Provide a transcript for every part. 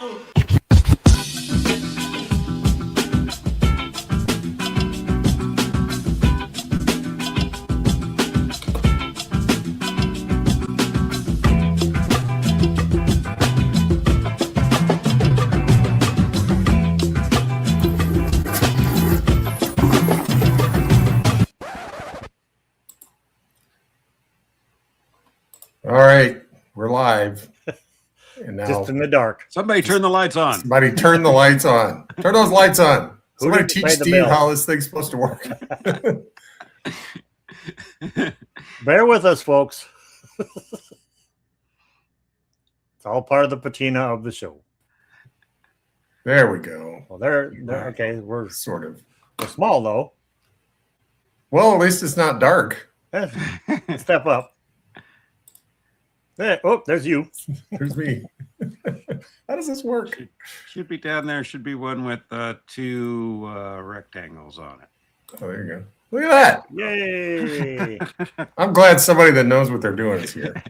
All right, we're live. And now, just in the dark. Somebody turn the lights on. Somebody turn the lights on. Turn those lights on. Somebody teach Steve bill? how this thing's supposed to work. Bear with us, folks. It's all part of the patina of the show. There we go. Well, they're okay. We're Sort of. we're small though. Well, at least it's not dark. Step up. Oh, there's you. There's me. How does this work? Should be down there. Should be one with two rectangles on it. Oh, there you go. Look at that. Yay. I'm glad somebody that knows what they're doing is here.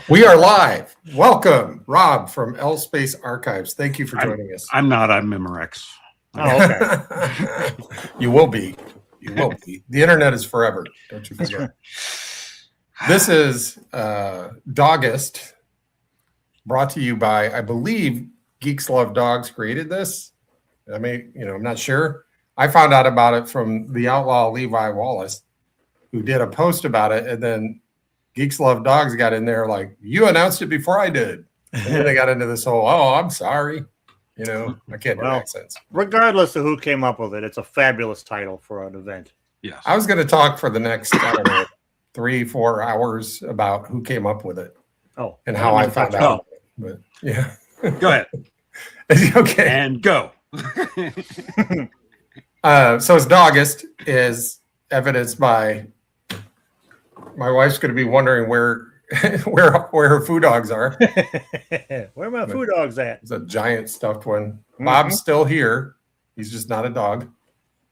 We are live. Welcome, Rob from SpaceArchives. Thank you for joining us. I'm not. I'm Memorex. Oh, okay. You will be. You will be. The internet is forever. Don't you forget. This is Dogust, brought to you by, I believe, Geeks Love Dogs created this. I mean, I'm not sure. I found out about it from the outlaw Levi Wallace, who did a post about it, and then Geeks Love Dogs got in there like, you announced it before I did. And then they got into this whole, I'm sorry. I can't do accents. Regardless of who came up with it, it's a fabulous title for an event. Yes. I was going to talk for the next, 3-4 hours about who came up with it. Oh, and how I found out. But yeah. Go ahead. Okay. And go. So it's Dogust is evidenced by my wife's going to be wondering where her food dogs are. Where are my food dogs at? It's a giant stuffed one. Mm-hmm. Bob's still here. He's just not a dog.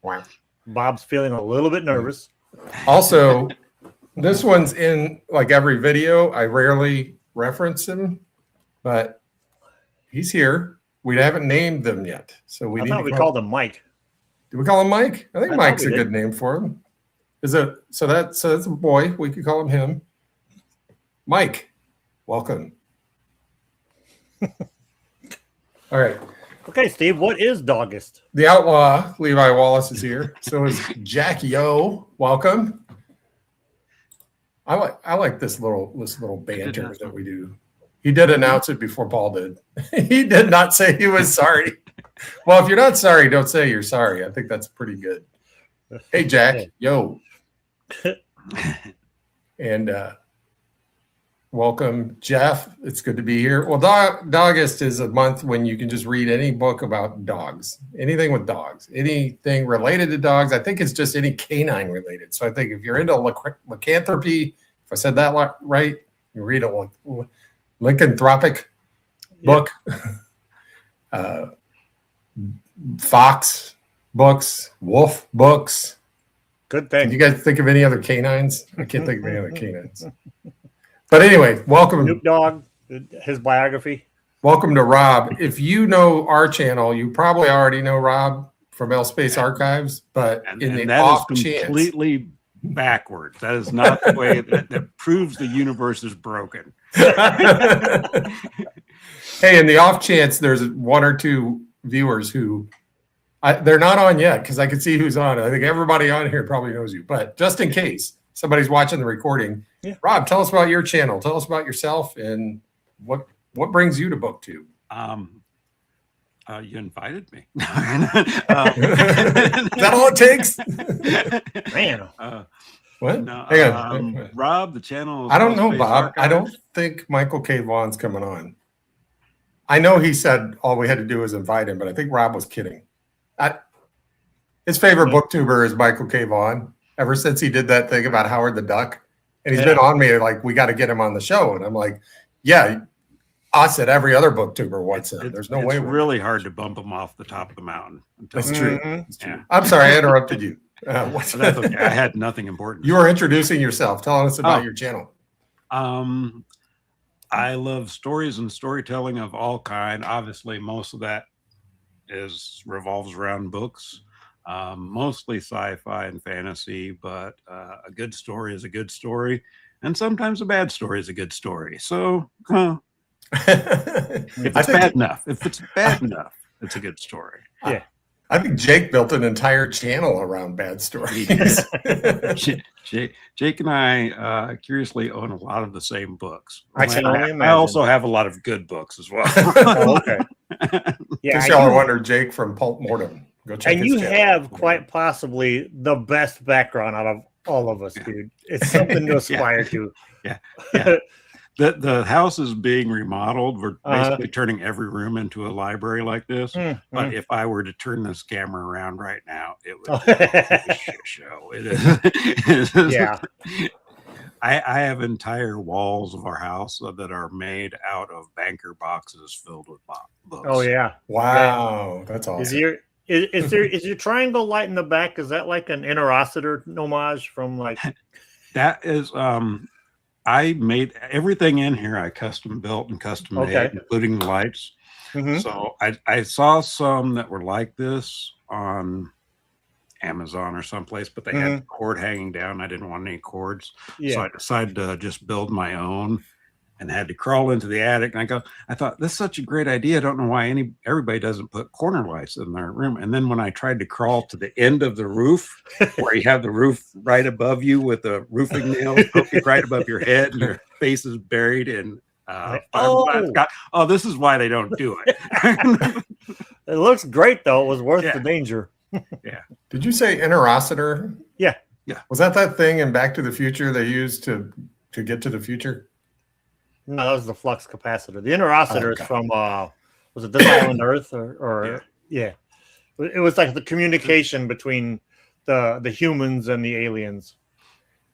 Wow. Bob's feeling a little bit nervous. Also, this one's in like every video. I rarely reference him, but he's here. We haven't named them yet, so we called him Mike. Did we call him Mike? I think Mike's a good name for him. So that's a boy. We could call him. Mike, welcome. All right. Okay, Steve. What is Dogust? The outlaw Levi Wallace is here. So is Jack Yo. Welcome. I like this little banter that we do. He did announce it before Paul did. He did not say he was sorry. Well, if you're not sorry, don't say you're sorry. I think that's pretty good. Hey, Jack. Yo. And welcome, Jeff. It's good to be here. Well, Dogust is a month when you can just read any book about dogs, anything with dogs, anything related to dogs. I think it's just any canine related. So I think if you're into lycanthropy, if I said that right, you read a lycanthropic book, fox books, wolf books. Good thing. Did you guys think of any other canines? I can't think of any other canines. But anyway, welcome. Snoop Dogg, his biography. Welcome to Rob. If you know our channel, you probably already know Rob from SpaceArchives, but in the off chance, completely backwards. That is not the way that proves the universe is broken. Hey, in the off chance, there's one or two viewers who they're not on yet because I can see who's on. I think everybody on here probably knows you, but just in case somebody's watching the recording, Rob, tell us about your channel. Tell us about yourself and what brings you to BookTube. You invited me. Is that all it takes? Man. What? No, Hang on. Rob, the channel. I don't know, Bob. I don't think Michael K. Vaughn's coming on. I know he said all we had to do was invite him, but I think Rob was kidding. His favorite booktuber is Michael K. Vaughn. Ever since he did that thing about Howard the Duck, and he's been on me like, we got to get him on the show, and I'm like, yeah, us and every other booktuber wants him. There's no way. It's really hard to bump him off the top of the mountain. That's true. That's true. Yeah. I'm sorry, I interrupted you. That's okay. I had nothing important. You were introducing yourself, telling us about your channel. I I love stories and storytelling of all kind. Obviously, most of that revolves around books, mostly sci-fi and fantasy. But a good story is a good story, and sometimes a bad story is a good story. So, if it's bad enough, it's a good story. Yeah. I think Jake built an entire channel around bad stories. Jake and I curiously own a lot of the same books. I can only imagine. I also have a lot of good books as well. Oh, okay. Yeah, Just y'all are wondering, Jake from Pulp Mortem. Go check and his you channel. have quite possibly the best background out of all of us, dude. It's something to aspire to. Yeah. The house is being remodeled. We're basically turning every room into a library like this. But if I were to turn this camera around right now, it would be a shit show. It is. Yeah. I have entire walls of our house that are made out of banker boxes filled with books. Oh yeah. Wow, that's awesome. Is your triangle light in the back? Is that like an interocitor homage from like? That is I made everything in here. I custom built and custom made, including the lights. So I saw some that were like this on Amazon or someplace, but they had the cord hanging down. I didn't want any cords. So I decided to just build my own and had to crawl into the attic. And I thought, this is such a great idea. I don't know why everybody doesn't put corner lights in their room. And then when I tried to crawl to the end of the roof, where you have the roof right above you with the roofing nails poking right above your head and your face is buried in this is why they don't do it. It looks great though. It was worth the danger. Yeah. Did you say interocitor? Yeah. Was that thing in Back to the Future they used to get to the future? No, that was the flux capacitor. The interocitor is from was it This Island Earth or It was like the communication between the humans and the aliens.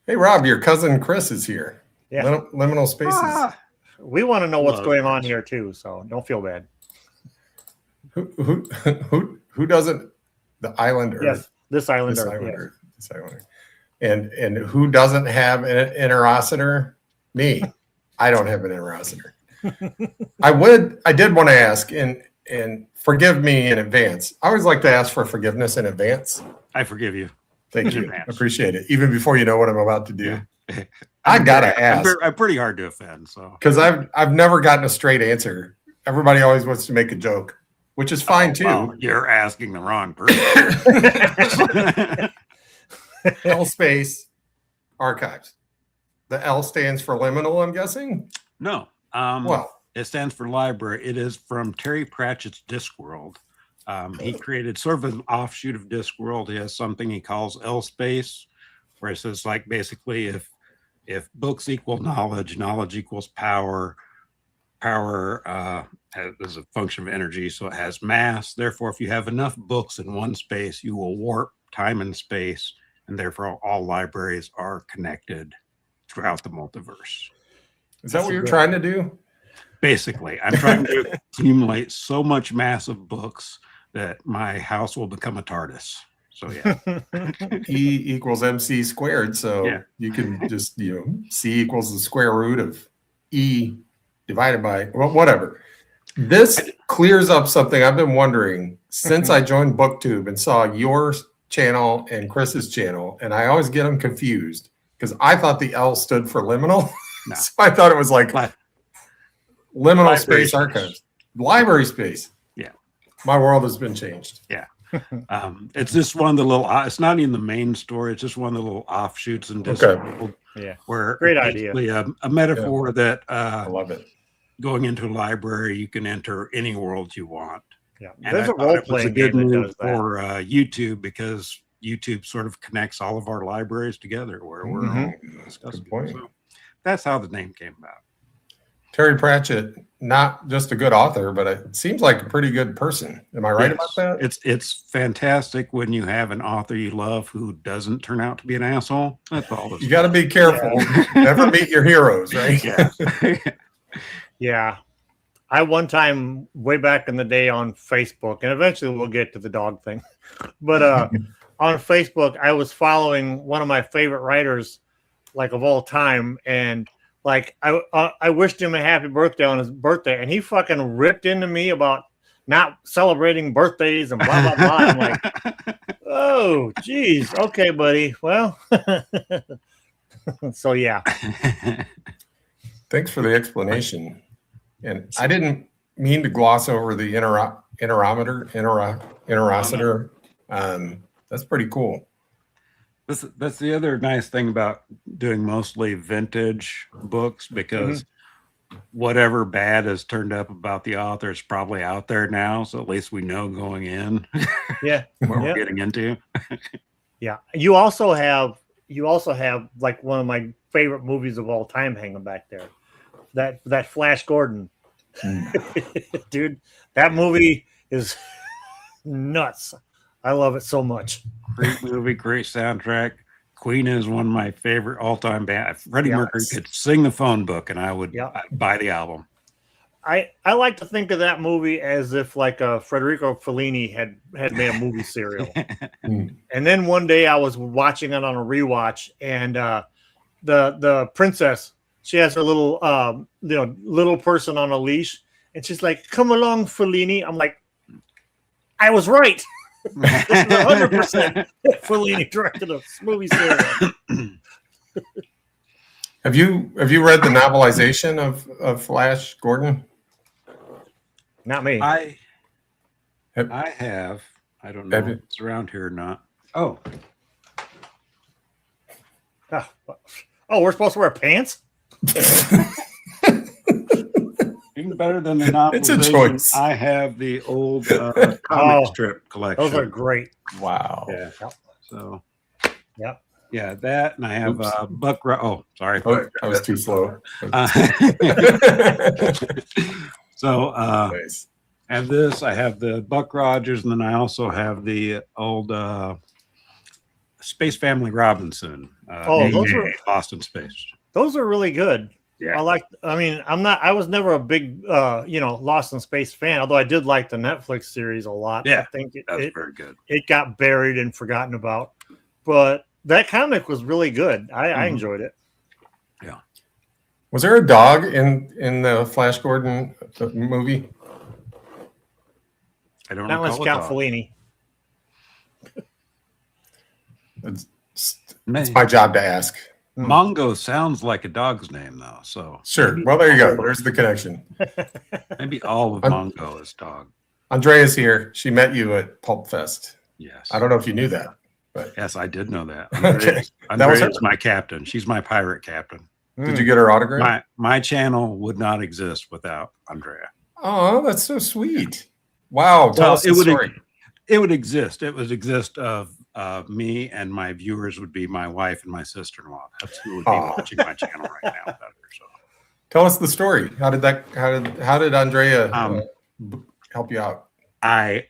Hey Rob, your cousin Chris is here. Yeah. Liminal Spaces. We want to know what's going on here too, so don't feel bad. Who doesn't the Island Earth? Yes, This Island Earth. This Island Earth. And who doesn't have an interocitor? Me. I don't have an interocitor. I did want to ask, and forgive me in advance. I always like to ask for forgiveness in advance. I forgive you. Thank you. Appreciate it. Even before you know what I'm about to do. Yeah. I gotta ask. I'm pretty hard to offend, so because I've never gotten a straight answer. Everybody always wants to make a joke, which is fine too. Well, you're asking the wrong person. L space archives. The L stands for liminal, I'm guessing? No. It stands for library. It is from Terry Pratchett's Discworld. He created sort of an offshoot of Discworld. He has something he calls L space, where it says like basically if books equal knowledge, knowledge equals power, power is a function of energy, so it has mass. Therefore, if you have enough books in one space, you will warp time and space, and therefore all libraries are connected throughout the multiverse. Is that what you're trying to do? Basically, I'm trying to accumulate so much mass of books that my house will become a TARDIS. So yeah. E equals MC squared. So you can just, C equals the square root of E divided by, well, whatever. This clears up something I've been wondering since I joined BookTube and saw your channel and Chris's channel, and I always get them confused because I thought the L stood for liminal. No. So I thought it was like liminal space archives, library space. Yeah. My world has been changed. Yeah. It's just one of the little, it's not even the main story. It's just one of the little offshoots and where great idea. A metaphor that I love it. Going into a library, you can enter any world you want. Yeah. And there's a role playing game that does that for YouTube because YouTube sort of connects all of our libraries together where we're all discussing. So that's how the name came about. Terry Pratchett, not just a good author, but it seems like a pretty good person. Am I right about that? It's fantastic when you have an author you love who doesn't turn out to be an asshole. That's all. You got to be careful. Never meet your heroes, right? Yeah. Yeah. I one time way back in the day on Facebook, and eventually we'll get to the dog thing, but on Facebook, I was following one of my favorite writers, like of all time, and Like I wished him a happy birthday on his birthday, and he fucking ripped into me about not celebrating birthdays and blah blah blah. I'm like, oh, geez, okay, buddy. Well, so yeah. Thanks for the explanation. And I didn't mean to gloss over the interocitor. That's pretty cool. That's the other nice thing about doing mostly vintage books, because whatever bad has turned up about the author is probably out there now. So at least we know going in Yeah. what we're getting into. Yeah. You also have like one of my favorite movies of all time hanging back there. That Flash Gordon. Dude, that movie is nuts. I love it so much. Great movie, great soundtrack. Queen is one of my favorite all-time bands. Freddie Mercury could sing the phone book, and I would buy the album. I like to think of that movie as if like Federico Fellini had made a movie serial. And then one day I was watching it on a rewatch, and the princess, she has her little little person on a leash, and she's like, "Come along, Fellini." I'm like, I was right. This is 100% Fellini directed a movie serial. Have you read the novelization of Flash Gordon? Not me. I have. I don't know if it's around here or not. Oh, we're supposed to wear pants? even better than the novelization. It's a choice. I have the old comic strip collection. Those are great. Wow. Yeah. So. Yep. Yeah, that, and I have Buck. Oh, sorry. Oh, I was too slow. So Nice. I have this. I have the Buck Rogers, and then I also have the old Space Family Robinson. Those are Lost in Space. Those are really good. Yeah. I was never a big Lost in Space fan, although I did like the Netflix series a lot. Yeah, I think that's very good. It got buried and forgotten about, but that comic was really good. I enjoyed it. Yeah. Was there a dog in the Flash Gordon movie? I don't Not know. with Scout Fellini. It's my job to ask. Mongo sounds like a dog's name, though. So Sure. Well, there you go. There's the connection. maybe all of Mongo is dog. Andrea's here. She met you at Pulp Fest. Yes. I don't know if you knew that. But Yes, I did know that. Okay. Andrea's my captain. She's my pirate captain. Did you get her autograph? My channel would not exist without Andrea. Oh, that's so sweet. Wow. Tell us the story. It would exist. It would exist of me, and my viewers would be my wife and my sister-in-law. That's who would be watching my channel right now. So. Tell us the story. How did Andrea help you out? I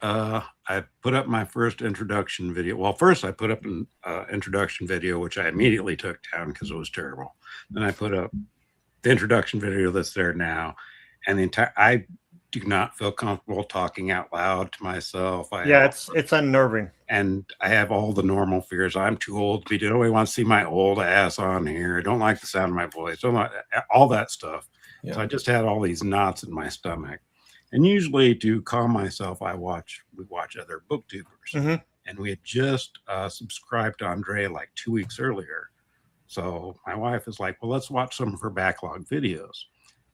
put up my first introduction video. Well, first I put up an introduction video, which I immediately took down because it was terrible. Then I put up the introduction video that's there now, and I do not feel comfortable talking out loud to myself. It's unnerving. And I have all the normal fears. I'm too old to be. Nobody wants to see my old ass on here. I don't like the sound of my voice. All that stuff. Yeah. So I just had all these knots in my stomach. And usually, to calm myself, we watch other booktubers. And we had just subscribed to Andrea like 2 weeks earlier. So my wife is like, well, let's watch some of her backlog videos.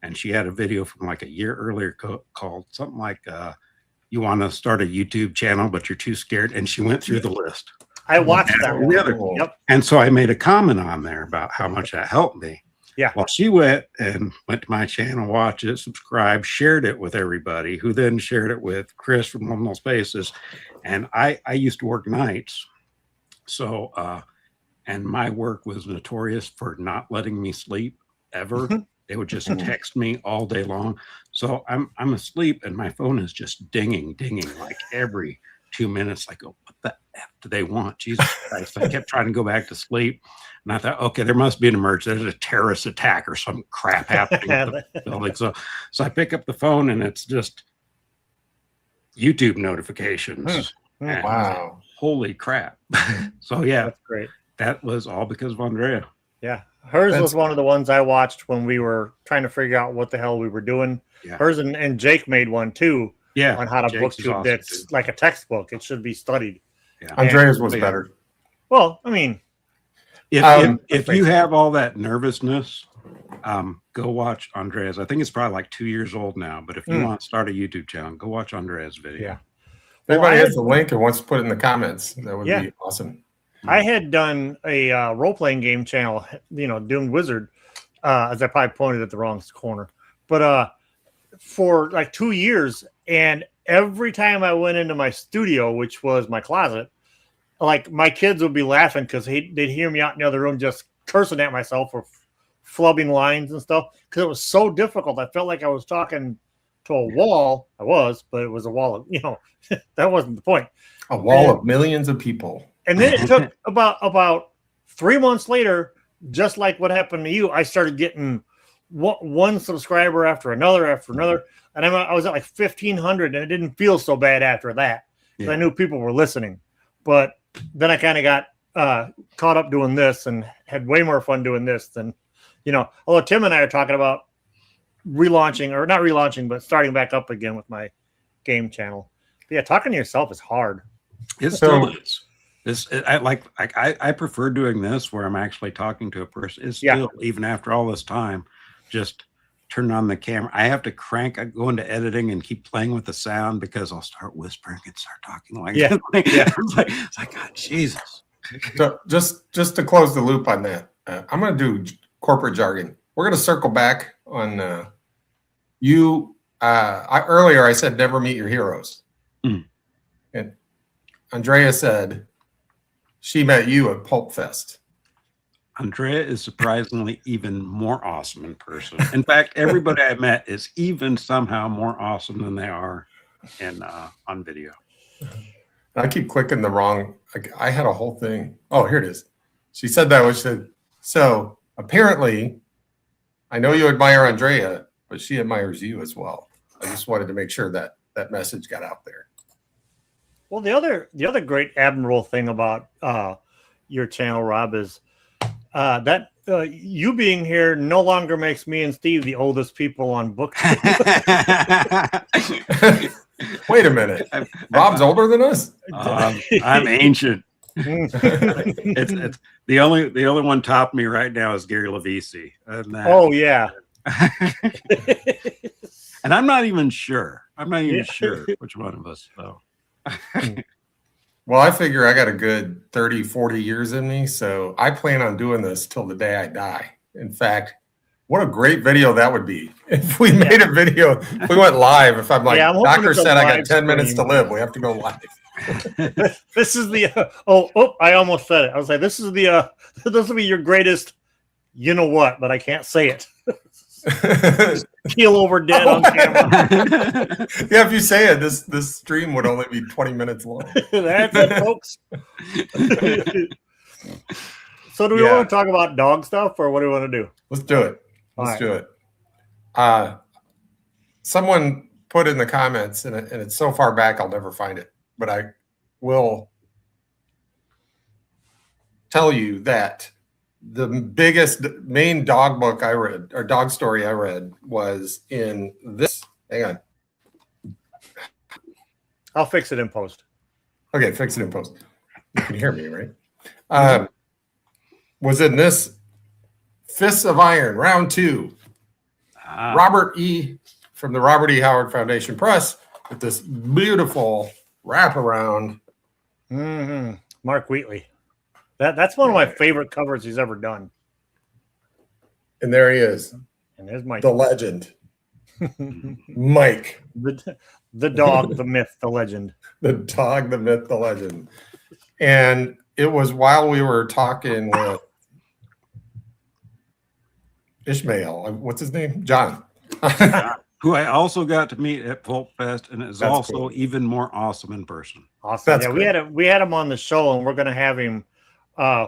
And she had a video from like a year earlier called something like, you want to start a YouTube channel, but you're too scared. And she went through the list. I watched that one. Yep. And so I made a comment on there about how much that helped me. Yeah. Well, she went to my channel, watched it, subscribed, shared it with everybody, who then shared it with Chris from Liminal Spaces. And I used to work nights. So, and my work was notorious for not letting me sleep ever. They would just text me all day long. So I'm asleep and my phone is just dinging like every 2 minutes. I go, what the F do they want? Jesus Christ. I kept trying to go back to sleep. And I thought, okay, there must be an emergency. There's a terrorist attack or some crap happening at the building. So I pick up the phone and it's just YouTube notifications. Wow. Holy crap. So yeah. That's great. That was all because of Andrea. Yeah. Hers was one of the ones I watched when we were trying to figure out what the hell we were doing. Yeah. Hers and Jake made one too. Yeah, on how to Jake's book to awesome that's too. like a textbook. It should be studied. Yeah. Andrea's was better. Well, I mean, if you have all that nervousness, go watch Andrea's. I think it's probably like 2 years old now, but if you want to start a YouTube channel, go watch Andrea's video. Yeah. If anybody has the link and wants to put it in the comments, that would be awesome. I had done a role-playing game channel, doing Wizard, as I probably pointed at the wrong corner, but for like 2 years, and every time I went into my studio, which was my closet, like my kids would be laughing because they'd hear me out in the other room just cursing at myself or flubbing lines and stuff because it was so difficult. I felt like I was talking to a wall. I was, but it was a wall of, that wasn't the point. A wall of millions of people. And then it took about 3 months later, just like what happened to you, I started getting one subscriber after another, and I was at like 1,500, and it didn't feel so bad after that because I knew people were listening. But then I kind of got caught up doing this and had way more fun doing this than, although Tim and I are talking about relaunching, or not relaunching, but starting back up again with my game channel. But yeah, talking to yourself is hard. It still is. I prefer doing this where I'm actually talking to a person. It's still, even after all this time, just turn on the camera. I have to go into editing and keep playing with the sound because I'll start whispering and start talking like that. It's like, God, Jesus. So just to close the loop on that, I'm going to do corporate jargon. We're going to circle back on you. Earlier I said never meet your heroes. And Andrea said she met you at Pulp Fest. Andrea is surprisingly even more awesome in person. In fact, everybody I met is even somehow more awesome than they are on video. I keep clicking the wrong. I had a whole thing. Oh, here it is. She said that. She said, so apparently, I know you admire Andrea, but she admires you as well. I just wanted to make sure that that message got out there. Well, the other great admirable thing about your channel, Rob, is that you being here no longer makes me and Steve the oldest people on book. Wait a minute. Rob's older than us? I'm ancient. It's the only one top me right now is Gary Levisi. Oh yeah. And I'm not even sure. Sure which one of us though. Well, I figure I got a good 30, 40 years in me, so I plan on doing this till the day I die. In fact, what a great video that would be if we made a video. If we went live. If I'm like, doctor said I got 10 minutes to live, we have to go live. This is the I almost said it. I was like, this will be your greatest, you know what, but I can't say it. Keel over dead on camera. Yeah, if you say it, this stream would only be 20 minutes long. That's it, folks. So do we want to talk about dog stuff, or what do we want to do? Let's do it. Let's do it. Someone put in the comments, and it's so far back I'll never find it, but I will tell you that the biggest main dog book I read, or dog story I read, was in this. Hang on. I'll fix it in post. Okay, fix it in post. You can hear me, right? Was in this Fists of Iron, round 2. Robert E. from the Robert E. Howard Foundation Press with this beautiful wraparound. Mark Wheatley. That's one of my favorite covers he's ever done. And there he is. And there's Mike. The legend. Mike. The dog, the myth, the legend. The dog, the myth, the legend. And it was while we were talking with Ishmael. What's his name? John. Who I also got to meet at Pulp Fest, and is also even more awesome in person. Awesome. We had him on the show, and we're going to have him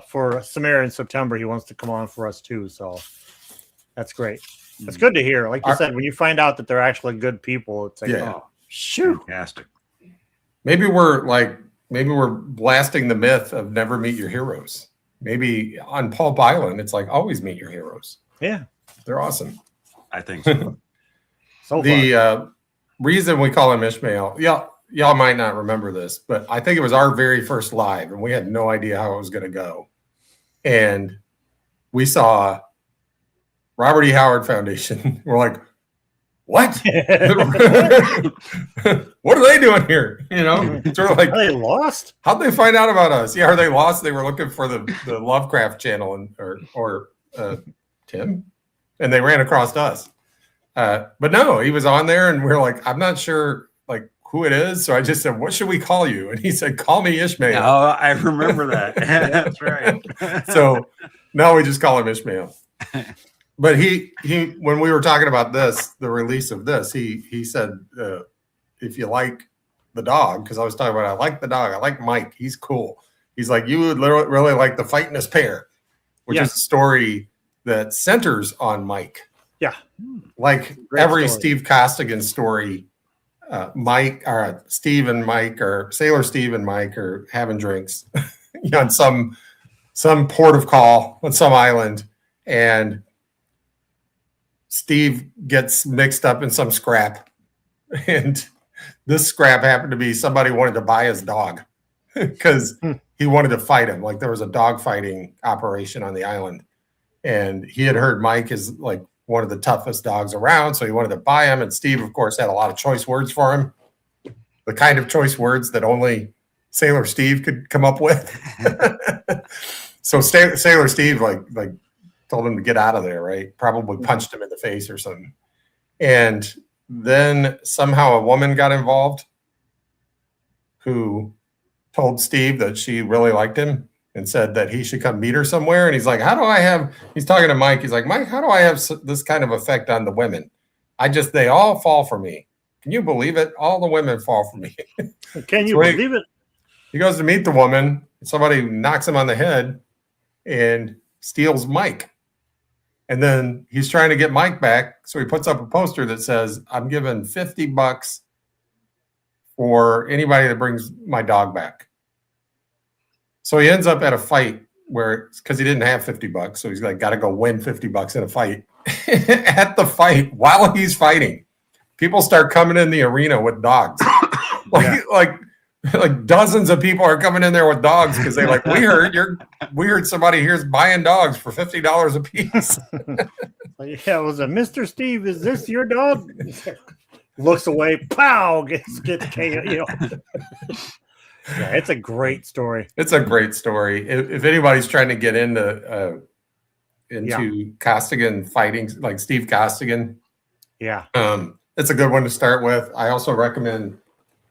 for Samara in September. He wants to come on for us too, so that's great. It's good to hear. Like you said, when you find out that they're actually good people, it's like, oh, shoot, fantastic. Maybe we're blasting the myth of never meet your heroes. maybe on Pulp Island, it's like always meet your heroes. Yeah, they're awesome. I think so. so The reason we call him Ishmael, y'all might not remember this, but I think it was our very first live, and we had no idea how it was going to go. And we saw Robert E. Howard Foundation. We're like, what? What are they doing here? You know, sort of like, are they lost? How'd they find out about us? Yeah, are they lost? They were looking for the Lovecraft channel or Tim, and they ran across us. But no, he was on there, and we're like, I'm not sure like who it is. So I just said, what should we call you? And he said, call me Ishmael. Oh, I remember that. That's right. So now we just call him Ishmael. But he when we were talking about this, the release of this, he said, if you like the dog, because I was talking about I like the dog, I like Mike, he's cool. He's like, you would really like the Fighten'est Pair, which is a story that centers on Mike. Yeah, like great every story. Steve Costigan story, Mike or Steve and Mike or Sailor Steve and Mike are having drinks on some port of call on some island, and Steve gets mixed up in some scrap, and this scrap happened to be somebody wanted to buy his dog because he wanted to fight him. Like there was a dog fighting operation on the island, and he had heard Mike is like one of the toughest dogs around, so he wanted to buy him. And Steve, of course, had a lot of choice words for him, the kind of choice words that only Sailor Steve could come up with. So Sailor Steve like told him to get out of there, right? Probably punched him in the face or something. And then somehow a woman got involved who told Steve that she really liked him and said that he should come meet her somewhere. And he's like, he's talking to Mike. He's like, Mike, how do I have this kind of effect on the women? They all fall for me. Can you believe it? All the women fall for me. Can you believe it? He goes to meet the woman. Somebody knocks him on the head and steals Mike. And then he's trying to get Mike back. So he puts up a poster that says, I'm giving $50 for anybody that brings my dog back. So he ends up at a fight because he didn't have $50. So he's like, got to go win $50 in a fight. At the fight, while he's fighting, people start coming in the arena with dogs. Like dozens of people are coming in there with dogs because they like, we heard somebody here's buying dogs for $50 a piece. Yeah, it was a Mr. Steve. Is this your dog? Looks away. Pow! Gets KO. Yeah, it's a great story. It's a great story. If anybody's trying to get into Costigan fighting, like Steve Costigan, it's a good one to start with. I also recommend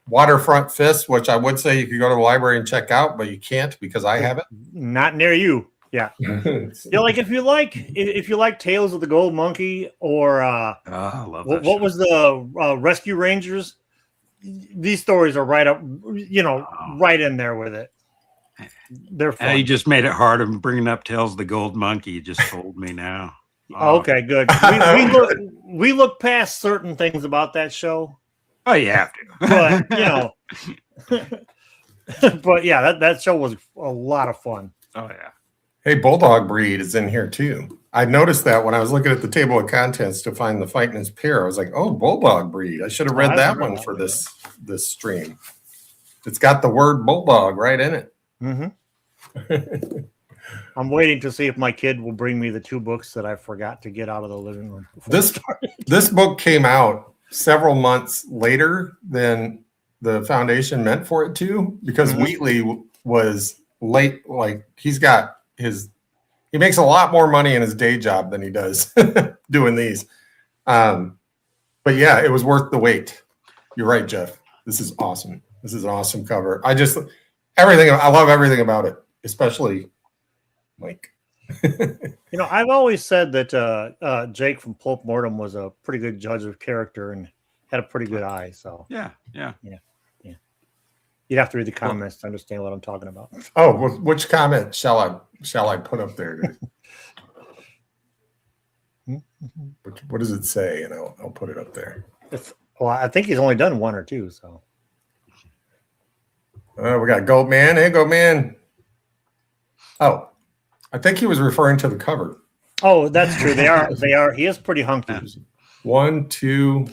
Waterfront Fist, which I would say you could go to the library and check out, but you can't because I have it. Not near you. Yeah. Like if you like Tales of the Gold Monkey or I love that what was the Rescue Rangers? These stories are right up, right in there with it. They're fun. You just made it hard of bringing up Tales of the Gold Monkey. You just told me now. Okay, good. We look past certain things about that show. Oh, you have to. But yeah, that show was a lot of fun. Oh yeah. Hey, Bulldog Breed is in here too. I noticed that when I was looking at the table of contents to find the Fighten'est Pair. I was like, oh, Bulldog Breed. I should have read that one for this stream. It's got the word Bulldog right in it. Mm-hmm. I'm waiting to see if my kid will bring me the 2 books that I forgot to get out of the living room. This book came out several months later than the foundation meant for it to, because Wheatley was late. Like he makes a lot more money in his day job than he does doing these. But yeah, it was worth the wait. You're right, Jeff. This is awesome. This is an awesome cover. I love everything about it, especially Mike. I've always said that Jake from Pulp Mortem was a pretty good judge of character and had a pretty good eye. So yeah. You'd have to read the comments to understand what I'm talking about. Oh, which comment shall I put up there? What does it say? And I'll put it up there. I think he's only done 1 or 2. So we got Goat Man. Hey, Goat Man. Oh, I think he was referring to the cover. Oh, that's true. They are. They are. He is pretty hunky. 1, 2,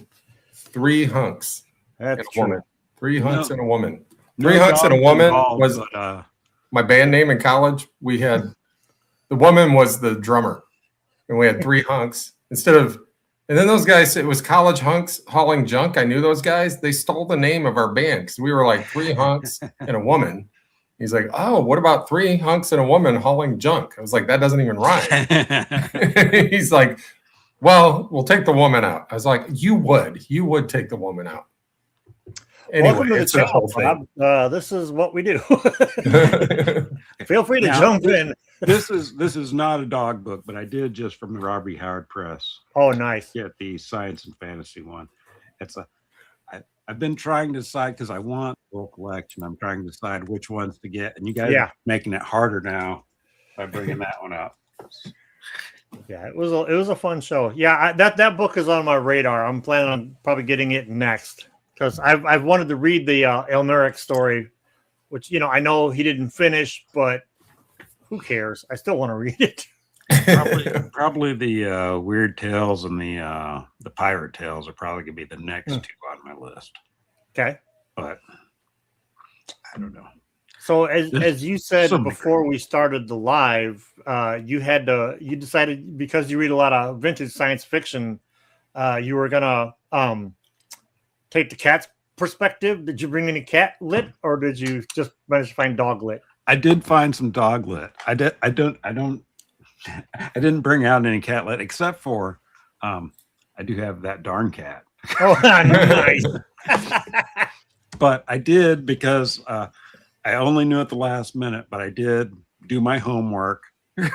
3 hunks. That's and a true. woman. 3 hunks and a woman. No 3 hunks and a dogs woman involved, was but, my band name in college. We had the woman was the drummer, and we had 3 hunks instead of. And then those guys, it was college hunks hauling junk. I knew those guys. They stole the name of our band because we were like 3 hunks and a woman. He's like, oh, what about 3 hunks and a woman hauling junk? I was like, that doesn't even rhyme. He's like, well, we'll take the woman out. I was like, you would take the woman out. Anyway, Welcome to the it's a whole channel, thing. Bob. This is what we do. Feel free to Now, jump in. this is not a dog book, but I did just from the Robbie Howard Press Oh, nice. get the science and fantasy one. I've been trying to decide because I want a full collection. I'm trying to decide which ones to get, and you guys are making it harder now by bringing that one up. Yeah, it was a fun show. Yeah, that book is on my radar. I'm planning on probably getting it next because I've wanted to read the Elnuric story, which I know he didn't finish, but who cares? I still want to read it. Probably the Weird Tales and the Pirate Tales are probably gonna be the next 2 on my list. Okay, but I don't know. So as you said before we started the live, you decided because you read a lot of vintage science fiction, you were gonna take the cat's perspective. Did you bring any cat lit, or did you just manage to find dog lit? I did find some dog lit. I didn't bring out any cat lit except for I do have that darn cat. Oh, nice. But I did because I only knew at the last minute, but I did do my homework. And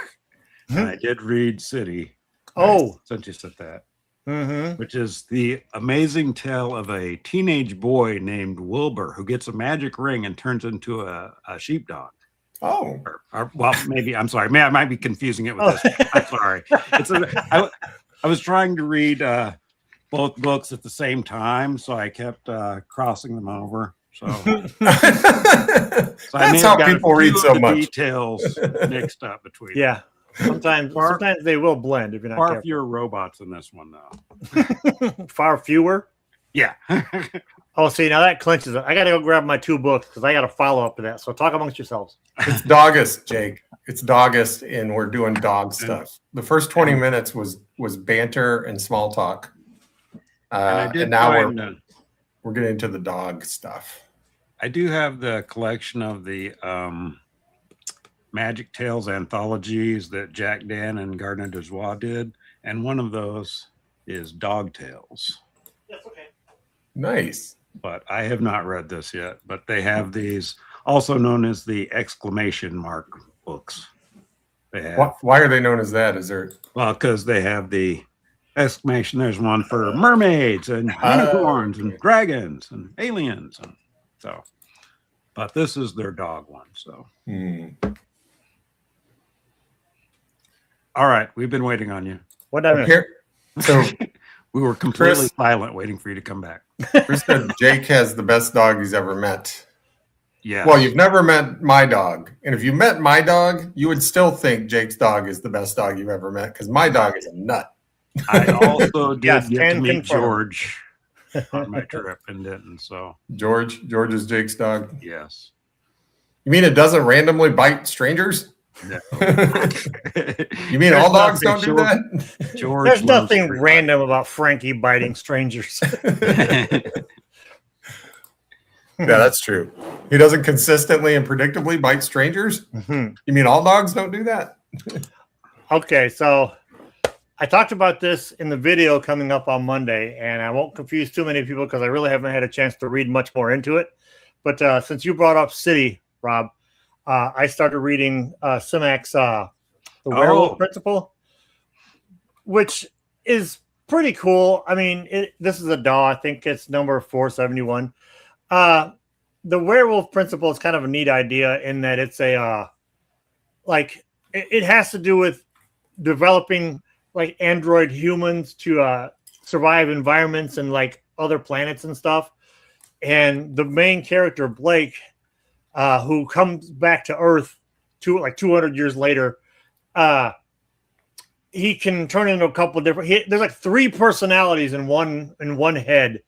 I did read City. Oh, since you said that, which is the amazing tale of a teenage boy named Wilbur who gets a magic ring and turns into a sheepdog. Oh, well, maybe I'm sorry. I might be confusing it with this. I'm sorry. I was trying to read both books at the same time, so I kept crossing them over. So that's how people read so much. Details mixed up between. Yeah, sometimes they will blend if you're not far careful. Fewer robots in this one, though. Far fewer. Yeah. Oh, see, now that clinches it. I got to go grab my 2 books because I got to follow up to that. So talk amongst yourselves. It's Dogust, Jake. It's Dogust, and we're doing dog stuff. The first 20 minutes was banter and small talk. And now we're getting into the dog stuff. I do have the collection of the Magic Tales anthologies that Jack Dan and Gardner Dozois did, and one of those is Dog Tales. That's okay. Nice. But I have not read this yet. But they have these, also known as the exclamation mark books. They have, why are they known as that? Is there? Well, because they have the exclamation. There's one for mermaids and unicorns and dragons and aliens, and so. But this is their dog one. So. All right, we've been waiting on you. What I mean? So. We were completely silent waiting for you to come back. Chris said Jake has the best dog he's ever met. Yeah. Well, you've never met my dog. And if you met my dog, you would still think Jake's dog is the best dog you've ever met because my dog is a nut. I also did get to meet confirm. George on my trip in Denton. So George is Jake's dog? Yes. You mean it doesn't randomly bite strangers? No. You mean all dogs don't do that? George, there's nothing random about Frankie biting strangers. Yeah, that's true. He doesn't consistently and predictably bite strangers? You mean all dogs don't do that? Okay, so I talked about this in the video coming up on Monday, and I won't confuse too many people because I really haven't had a chance to read much more into it. But since you brought up City, Rob, I started reading Simac's The Werewolf Principle, which is pretty cool. I mean, this is a DAW. I think it's number 471. The Werewolf Principle is kind of a neat idea in that it's a it has to do with developing like android humans to survive environments and like other planets and stuff. And the main character, Blake, who comes back to Earth 200 years later, he can turn into a couple different. There's like 3 personalities in one head,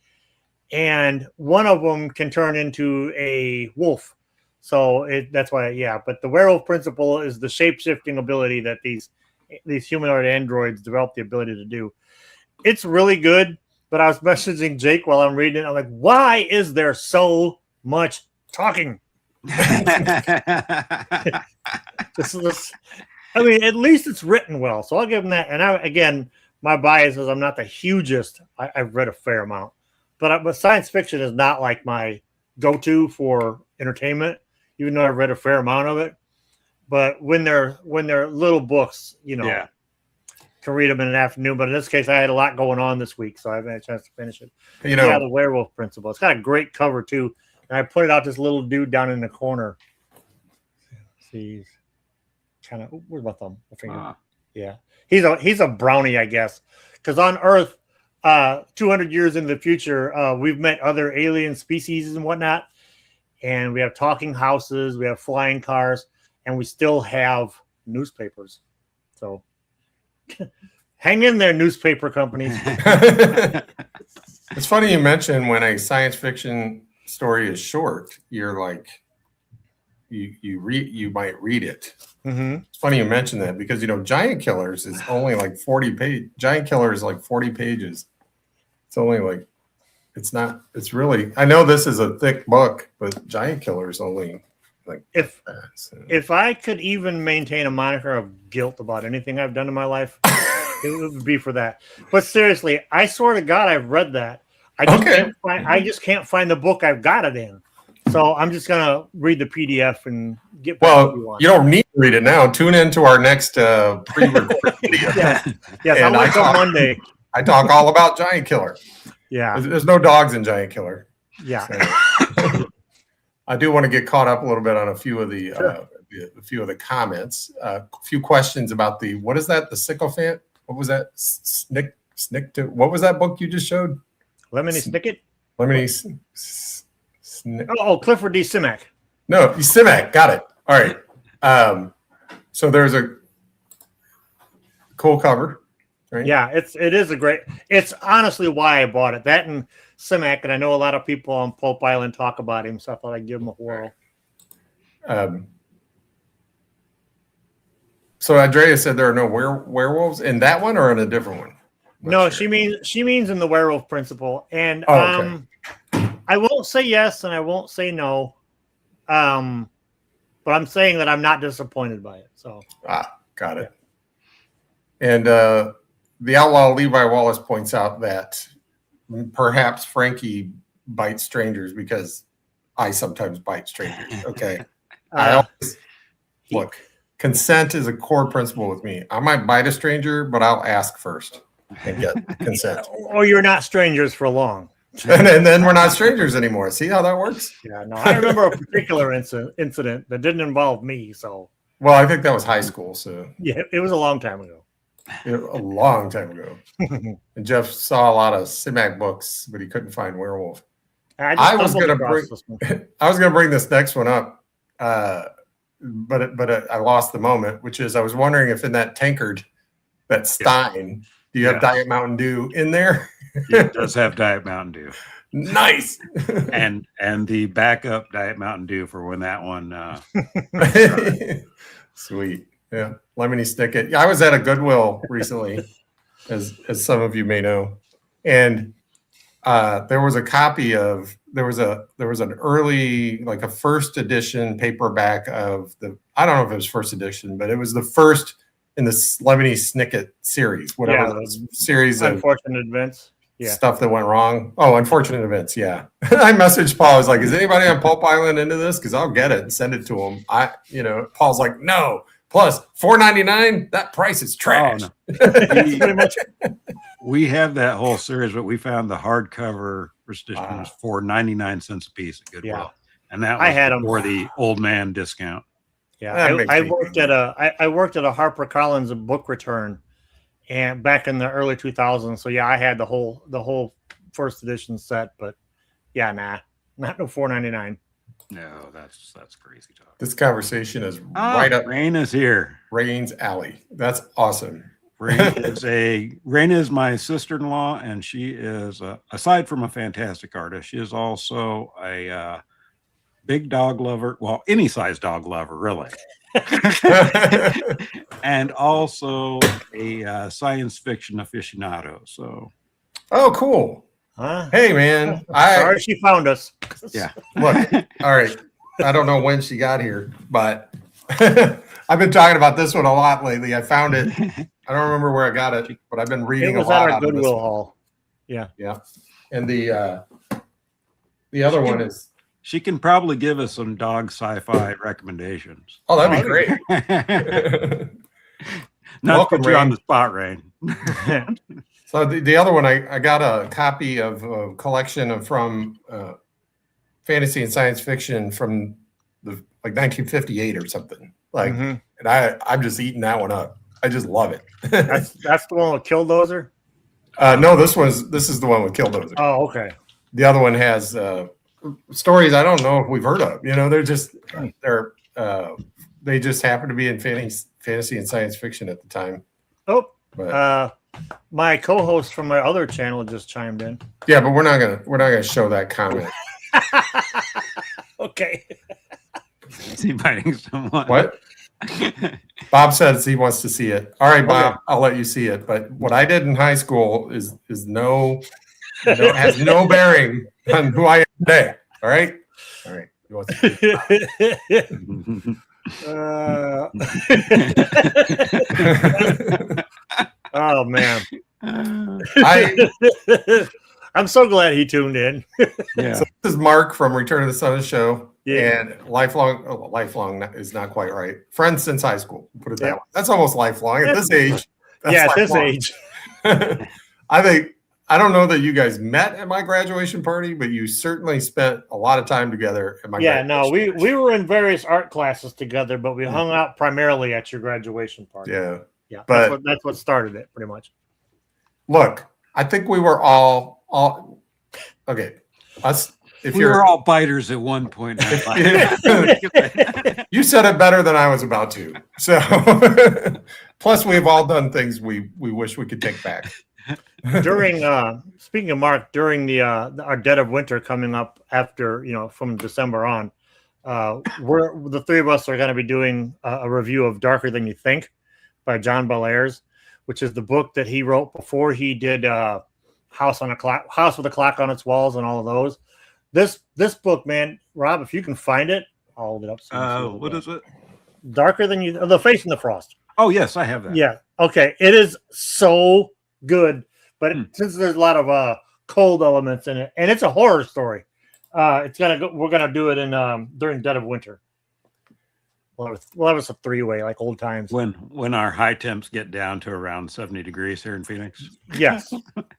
and one of them can turn into a wolf. So that's why, yeah. But the werewolf principle is the shape-shifting ability that these humanoid androids develop the ability to do. It's really good. But I was messaging Jake while I'm reading it. I'm like, why is there so much talking? This, I mean, at least it's written well, so I'll give him that. And again, my bias is I'm not the hugest. I've read a fair amount, but science fiction is not like my go-to for entertainment, even though I've read a fair amount of it. But when they're little books, Yeah. can read them in an afternoon. But in this case, I had a lot going on this week, so I haven't had a chance to finish it. Yeah, the werewolf principle. It's got a great cover too, and I pointed out this little dude down in the corner. See, kind of where's my thumb? My finger. Yeah, he's a brownie, I guess, because on Earth, 200 years into the future, we've met other alien species and whatnot, and we have talking houses, we have flying cars, and we still have newspapers. So hang in there, newspaper companies. It's funny you mentioned when a science fiction story is short, you're like, you might read it. Mm-hmm. It's funny you mentioned that because Giant Killers is only like 40 pages. Giant Killer is like 40 pages. It's only like it's really, I know this is a thick book, but Giant Killer is only like if I could even maintain a moniker of guilt about anything I've done in my life, it would be for that. But seriously, I swear to God, I've read that. I just can't find the book I've got it in. So I'm just gonna read the PDF and get back to you on. You don't need to read it now. Tune into our next pre-recorded video. Yes, I'll wait till Monday. I talk all about Giant Killer. Yeah, there's no dogs in Giant Killer. Yeah. So. I do want to get caught up a little bit on a few of the comments. A few questions about what is that? The sycophant? What was that? What was that book you just showed? Lemony Snicket. Lemony. Clifford D. Simak. No, Simak. Got it. All right. So there's a cool cover, right? Yeah, it is a great. It's honestly why I bought it. That and Simak, and I know a lot of people on Pulp Island talk about him, so I thought I'd give him a whirl. So Andrea said there are no werewolves in that one or in a different one? No, sure. she means in the werewolf principle, and okay. I won't say yes and I won't say no, but I'm saying that I'm not disappointed by it. So got it. Yeah. And the outlaw Levi Wallace points out that perhaps Frankie bites strangers because I sometimes bite strangers. Okay. Look, consent is a core principle with me. I might bite a stranger, but I'll ask first and get consent. Or you're not strangers for long. and then we're not strangers anymore. See how that works? Yeah, no, I remember a particular incident that didn't involve me. So, well, I think that was high school. So yeah, it was a long time ago. A long time ago. And Jeff saw a lot of Simak books, but he couldn't find werewolf. I was going to bring this next one up, but I lost the moment, which is I was wondering if in that tankard, that Stein, do you have Diet Mountain Dew in there? It does have Diet Mountain Dew. Nice. and the backup Diet Mountain Dew for when that one. Sweet. Yeah. Lemony Snicket. Yeah, I was at a Goodwill recently, as some of you may know, and there was a copy of there was an early, like a first edition paperback of I don't know if it was first edition, but it was the first in the Lemony Snicket series, whatever those series of Unfortunate Events. Stuff that went wrong. Oh, Unfortunate Events. Yeah. I messaged Paul. I was like, is anybody on Pulp Island into this? Because I'll get it and send it to him. Paul's like, no. Plus $4.99. That price is trash. Oh, no. We have that whole series, but we found the hardcover first edition was for 99 cents a piece at Goodwill. Yeah. And that was before the old man discount. Yeah. I worked at a HarperCollins book return and back in the early 2000s. So yeah, I had the whole first edition set, but yeah, not no $4.99. No, that's crazy talk. This conversation is right up Rain is here. Rain's alley. That's awesome. Rain is my sister-in-law, and she is aside from a fantastic artist, she is also a big dog lover. Well, any size dog lover, really. And also a science fiction aficionado. So, oh, cool. Hey, man. Sorry she found us. Yeah. Look, all right. I don't know when she got here, but I've been talking about this one a lot lately. I found it. I don't remember where I got it, but I've been reading It was a lot at our out of this Goodwill one. haul. Yeah. Yeah. And the other one is. She can probably give us some dog sci-fi recommendations. Oh, that'd be great. Not Welcome, put you on Rain. the spot, Rain. So the other one, I got a copy of a collection from fantasy and science fiction from like 1958 or something. Like, and I'm just eating that one up. I just love it. That's the one with Killdozer? No, this is the one with Killdozer. Oh, okay. The other one has stories I don't know if we've heard of. You know, they just happen to be in fantasy and science fiction at the time. Oh, But my co-host from my other channel just chimed in. yeah, but we're not gonna show that comment. Okay. Is he biting someone? What? Bob says he wants to see it. All right, Bob, I'll let you see it. But what I did in high school is has no bearing on who I am today. All right. All right. He wants to see it. Oh man. I'm so glad he tuned in. Yeah. So this is Mark from Return of the Sun show. Yeah. And lifelong is not quite right. Friends since high school. Put it that way. That's almost lifelong at this age. Yeah, at this lifelong. age. I don't know that you guys met at my graduation party, but you certainly spent a lot of time together at my Yeah, no, graduation we were in various art classes together, but we hung out primarily at your graduation party. Yeah. Yeah. But that's what started it, pretty much. look, I think we were all okay. Us if We you're were all biters at one point. you said it better than I was about to. So plus we've all done things we wish we could take back. During speaking of Mark, during our dead of winter coming up after, from December on, the three of us are going to be doing a review of Darker Than You Think by John Belair's, which is the book that he wrote before he did House with a Clock on Its Walls and all of those. This book, man, Rob, if you can find it, I'll hold it up. What is it? Darker Than You, The Face in the Frost. Oh yes, I have that. Yeah. Okay. It is so good, but since there's a lot of cold elements in it, and it's a horror story, we're gonna do it in during dead of winter. We'll have us a three-way like old times. When our high temps get down to around 70 degrees here in Phoenix. Yes.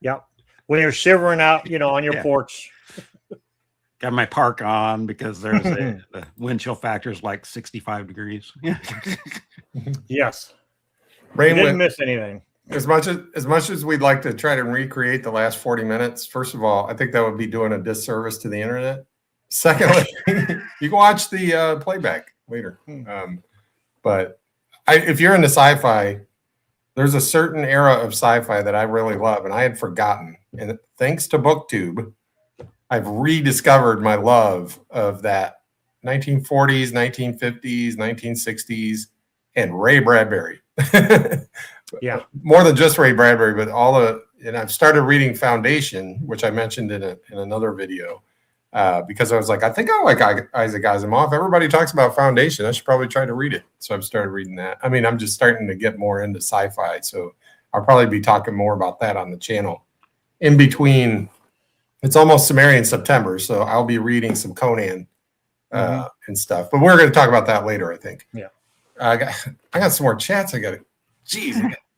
Yep. When you're shivering out, on your porch. Got my park on because there's the wind chill factor is like 65 degrees. Yes. Rain didn't miss anything. As much as we'd like to try to recreate the last 40 minutes, first of all, I think that would be doing a disservice to the internet. Secondly, you can watch the playback later. But if you're into sci-fi, there's a certain era of sci-fi that I really love, and I had forgotten. And thanks to BookTube, I've rediscovered my love of that 1940s, 1950s, 1960s, and Ray Bradbury. Yeah. More than just Ray Bradbury, but and I've started reading Foundation, which I mentioned in another video, because I was like, I think I like Isaac Asimov. Everybody talks about Foundation. I should probably try to read it. So I've started reading that. I mean, I'm just starting to get more into sci-fi. So I'll probably be talking more about that on the channel. In between, it's almost Sumerian September, so I'll be reading some Conan and stuff. But we're going to talk about that later, I think. Yeah. I got some more chats.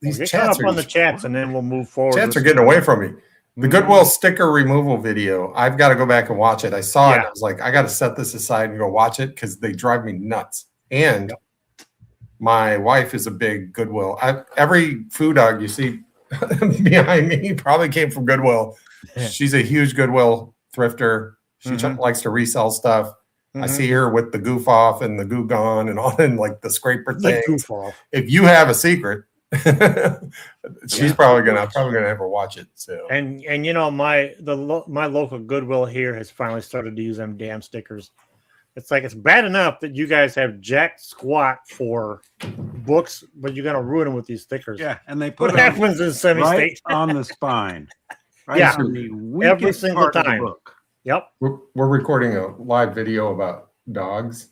These Get chats caught up on the chats, and then we'll move forward. Chats are getting away from me. The Goodwill sticker removal video, I've got to go back and watch it. I saw it. I was like, I got to set this aside and go watch it because they drive me nuts. And my wife is a big Goodwill. Every food dog you see behind me probably came from Goodwill. She's a huge Goodwill thrifter. She likes to resell stuff. I see her with the goof off and the goo gone and all, and like the scraper thing. Goof off. If you have a secret, she's probably gonna have her watch it. So And you know, my local Goodwill here has finally started to use them damn stickers. It's like, it's bad enough that you guys have jack squat for books, but you're gonna ruin them with these stickers. Yeah, and they put What happens in semi-state? right on the spine. Right Yeah. on the Every weakest single part of the time. book. Yep. we're recording a live video about dogs.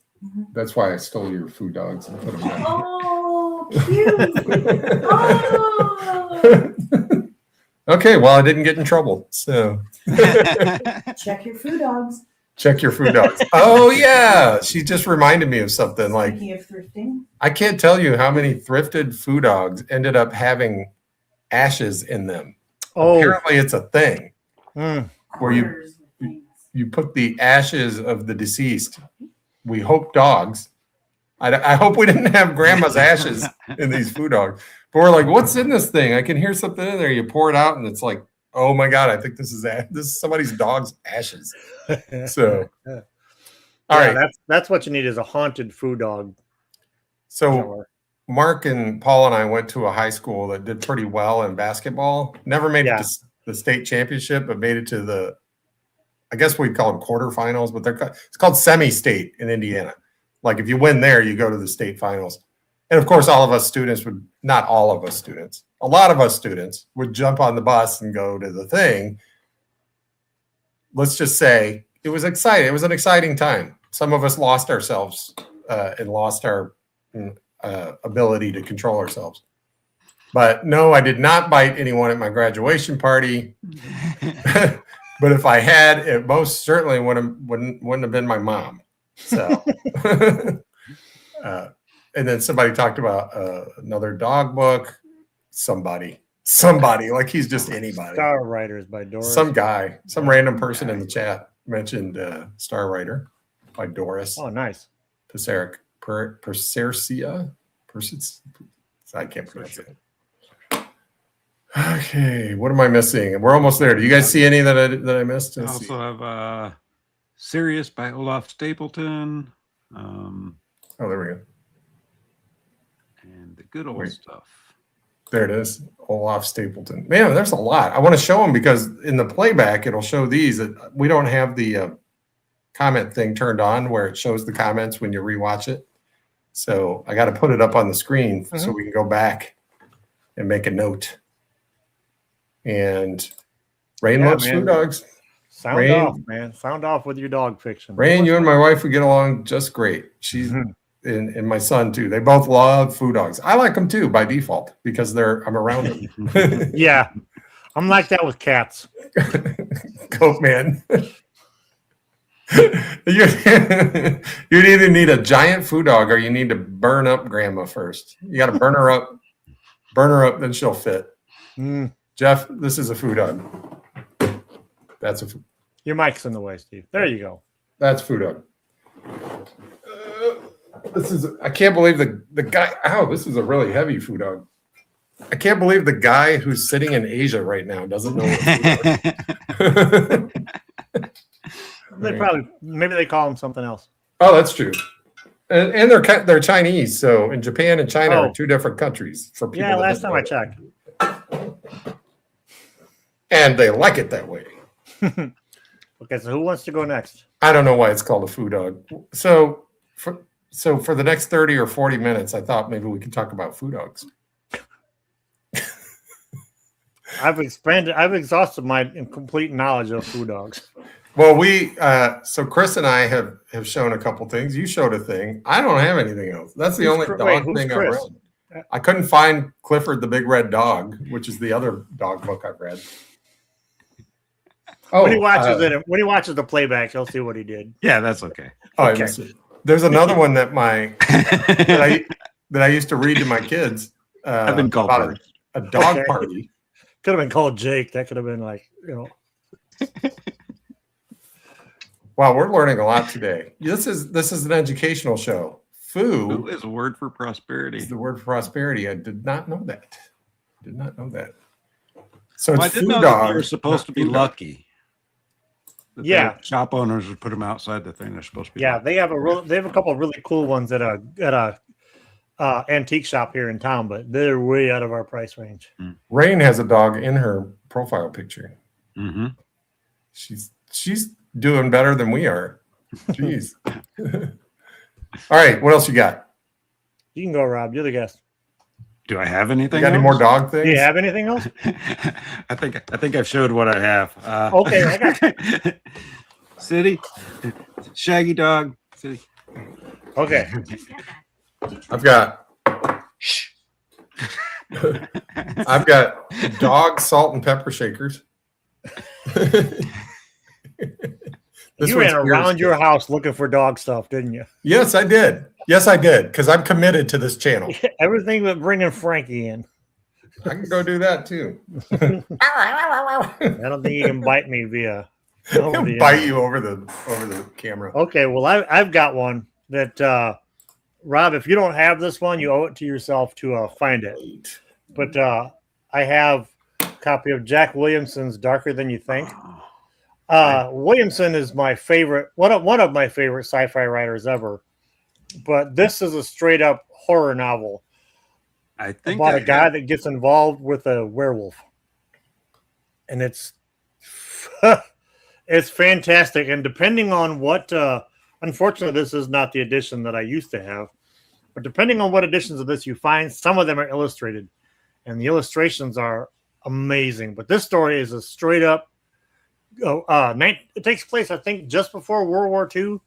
That's why I stole your food dogs and put them down. Oh, cute. Oh. Okay, well, I didn't get in trouble, so Check your food dogs. check your food dogs. Oh yeah, she just reminded me of something. Like, Speaking of thrifting. I can't tell you how many thrifted food dogs ended up having ashes in them. Oh. Apparently, it's a thing Mm. where you Quarters of things. you put the ashes of the deceased. We hope dogs. I hope we didn't have grandma's ashes in these food dogs. But we're like, what's in this thing? I can hear something in there. You pour it out, and it's like, oh my god, I think this is somebody's dog's ashes. So, all right. That's what you need, is a haunted food dog. So Mark and Paul and I went to a high school that did pretty well in basketball. Never made it to the state championship, but made it to the, I guess we'd call them quarterfinals, but it's called semi-state in Indiana. Like, if you win there, you go to the state finals. And of course, all of us students would, not all of us students, a lot of us students would jump on the bus and go to the thing. Let's just say it was exciting. It was an exciting time. Some of us lost ourselves and lost our ability to control ourselves. But no, I did not bite anyone at my graduation party. But if I had, it most certainly wouldn't have been my mom. So, and then somebody talked about another dog book. Somebody, like he's just anybody. Star Writers by Doris. Some guy, some random person in the chat mentioned Star Writer by Doris. Oh, nice. Persercia. I can't pronounce it. Okay, what am I missing? We're almost there. Do you guys see any that I missed? I also have Sirius by Olaf Stapleton. Oh, there we go. And the good old stuff. There it is. Olaf Stapleton. Man, there's a lot. I want to show them because in the playback, it'll show these. We don't have the comment thing turned on where it shows the comments when you rewatch it. So I got to put it up on the screen so we can go back and make a note. And Rain loves food dogs. Sound off, man. Sound off with your dog fiction. Rain, you and my wife would get along just great. She's and my son too. They both love food dogs. I like them too by default because I'm around them. Yeah, I'm like that with cats. Goat man. You'd either need a giant food dog or you need to burn up grandma first. You got to burn her up, then she'll fit. Jeff, this is a food dog. Your mic's in the way, Steve. There you go. That's food dog. I can't believe the guy. Ow, this is a really heavy food dog. I can't believe the guy who's sitting in Asia right now doesn't know what food dog. Maybe they call him something else. Oh, that's true. And they're Chinese. So in Japan and China are two different countries for people. Yeah, last time I checked. And they like it that way. Okay, so who wants to go next? I don't know why it's called a food dog. So for the next 30 or 40 minutes, I thought maybe we could talk about food dogs. I've exhausted my complete knowledge of food dogs. Well, so Chris and I have shown a couple things. You showed a thing. I don't have anything else. That's the only dog thing I've read. I couldn't find Clifford the Big Red Dog, which is the other dog book I've read. Oh, when he watches the playback, he'll see what he did. Yeah, that's okay. Oh, okay. There's another one that that I used to read to my kids. I've been called about a dog party. Could have been called Jake. That could have been like, Wow, we're learning a lot today. This is an educational show. Foo is a word for prosperity. Is the word for prosperity. I did not know that. So it's I did food know dog. you're supposed to be lucky. that Yeah. the shop owners would put them outside the thing they're supposed to be. Yeah, like. they have a couple of really cool ones at a antique shop here in town, but they're way out of our price range. Rain has a dog in her profile picture. Mm-hmm. She's doing better than we are. Jeez. All right, what else you got? You can go, Rob. You're the guest. Do I have anything? You got any more dog things? Do you have anything else? I think I've showed what I have. Okay, I got City, Shaggy Dog, City. Okay. I've got dog salt and pepper shakers. You ran around your house looking for dog stuff, didn't you? Yes, I did. Because I'm committed to this channel. Everything but bringing Frankie in. I can go do that too. I don't think you can bite me via. He'll bite you over the camera. Okay, well, I've got one that Rob. If you don't have this one, you owe it to yourself to find it. But I have a copy of Jack Williamson's "Darker Than You Think." Williamson is my favorite, one of my favorite sci-fi writers ever. But this is a straight up horror novel. I think about a guy that gets involved with a werewolf, and it's it's fantastic. And depending on what, unfortunately, this is not the edition that I used to have, but depending on what editions of this you find, some of them are illustrated, and the illustrations are amazing. But this story is a straight up. It takes place, I think, just before World War II.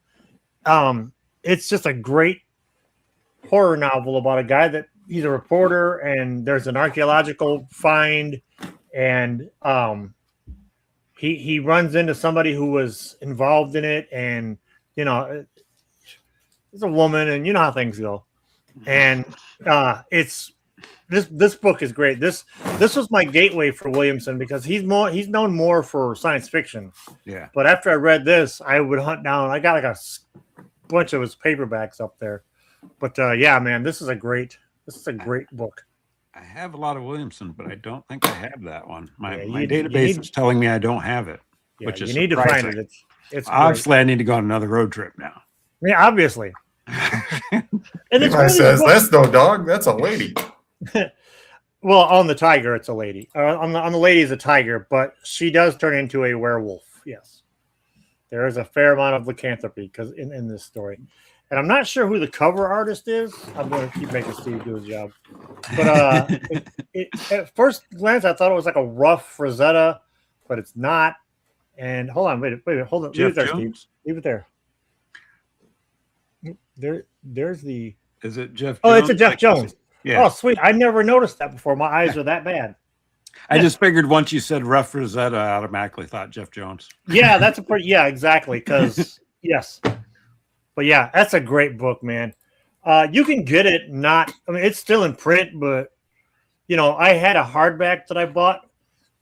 It's just a great horror novel about a guy that he's a reporter, and there's an archaeological find, and he runs into somebody who was involved in it, and it's a woman, and you know how things go. And it's this book is great. This was my gateway for Williamson because he's known more for science fiction. Yeah. But after I read this, I would hunt down. I got like a bunch of his paperbacks up there. But yeah, man, this is a great book. I have a lot of Williamson, but I don't think I have that one. My Yeah, database is telling me I don't have it, Yeah, which is you need to find it. It's obviously I need to go on another road trip now. Yeah, obviously. And it's Levi says, "That's no dog. That's a lady." Well, on the tiger, it's a lady. On the lady is a tiger, but she does turn into a werewolf. Yes, there is a fair amount of lycanthropy because in this story, and I'm not sure who the cover artist is. I'm going to keep making Steve do his job. But at first glance, I thought it was like a rough Rosetta, but it's not. And hold on, wait, hold on. Leave it there, Steve. Leave it there. There's the. Is it Jeff? Oh, Jones? it's a Jeff Jones. Yeah. Oh, sweet. I never noticed that before. My eyes are that bad. I just figured once you said rough Rosetta, I automatically thought Jeff Jones. Yeah, that's a pretty. Yeah, exactly. Because yes, but yeah, that's a great book, man. You can get it. It's still in print, but I had a hardback that I bought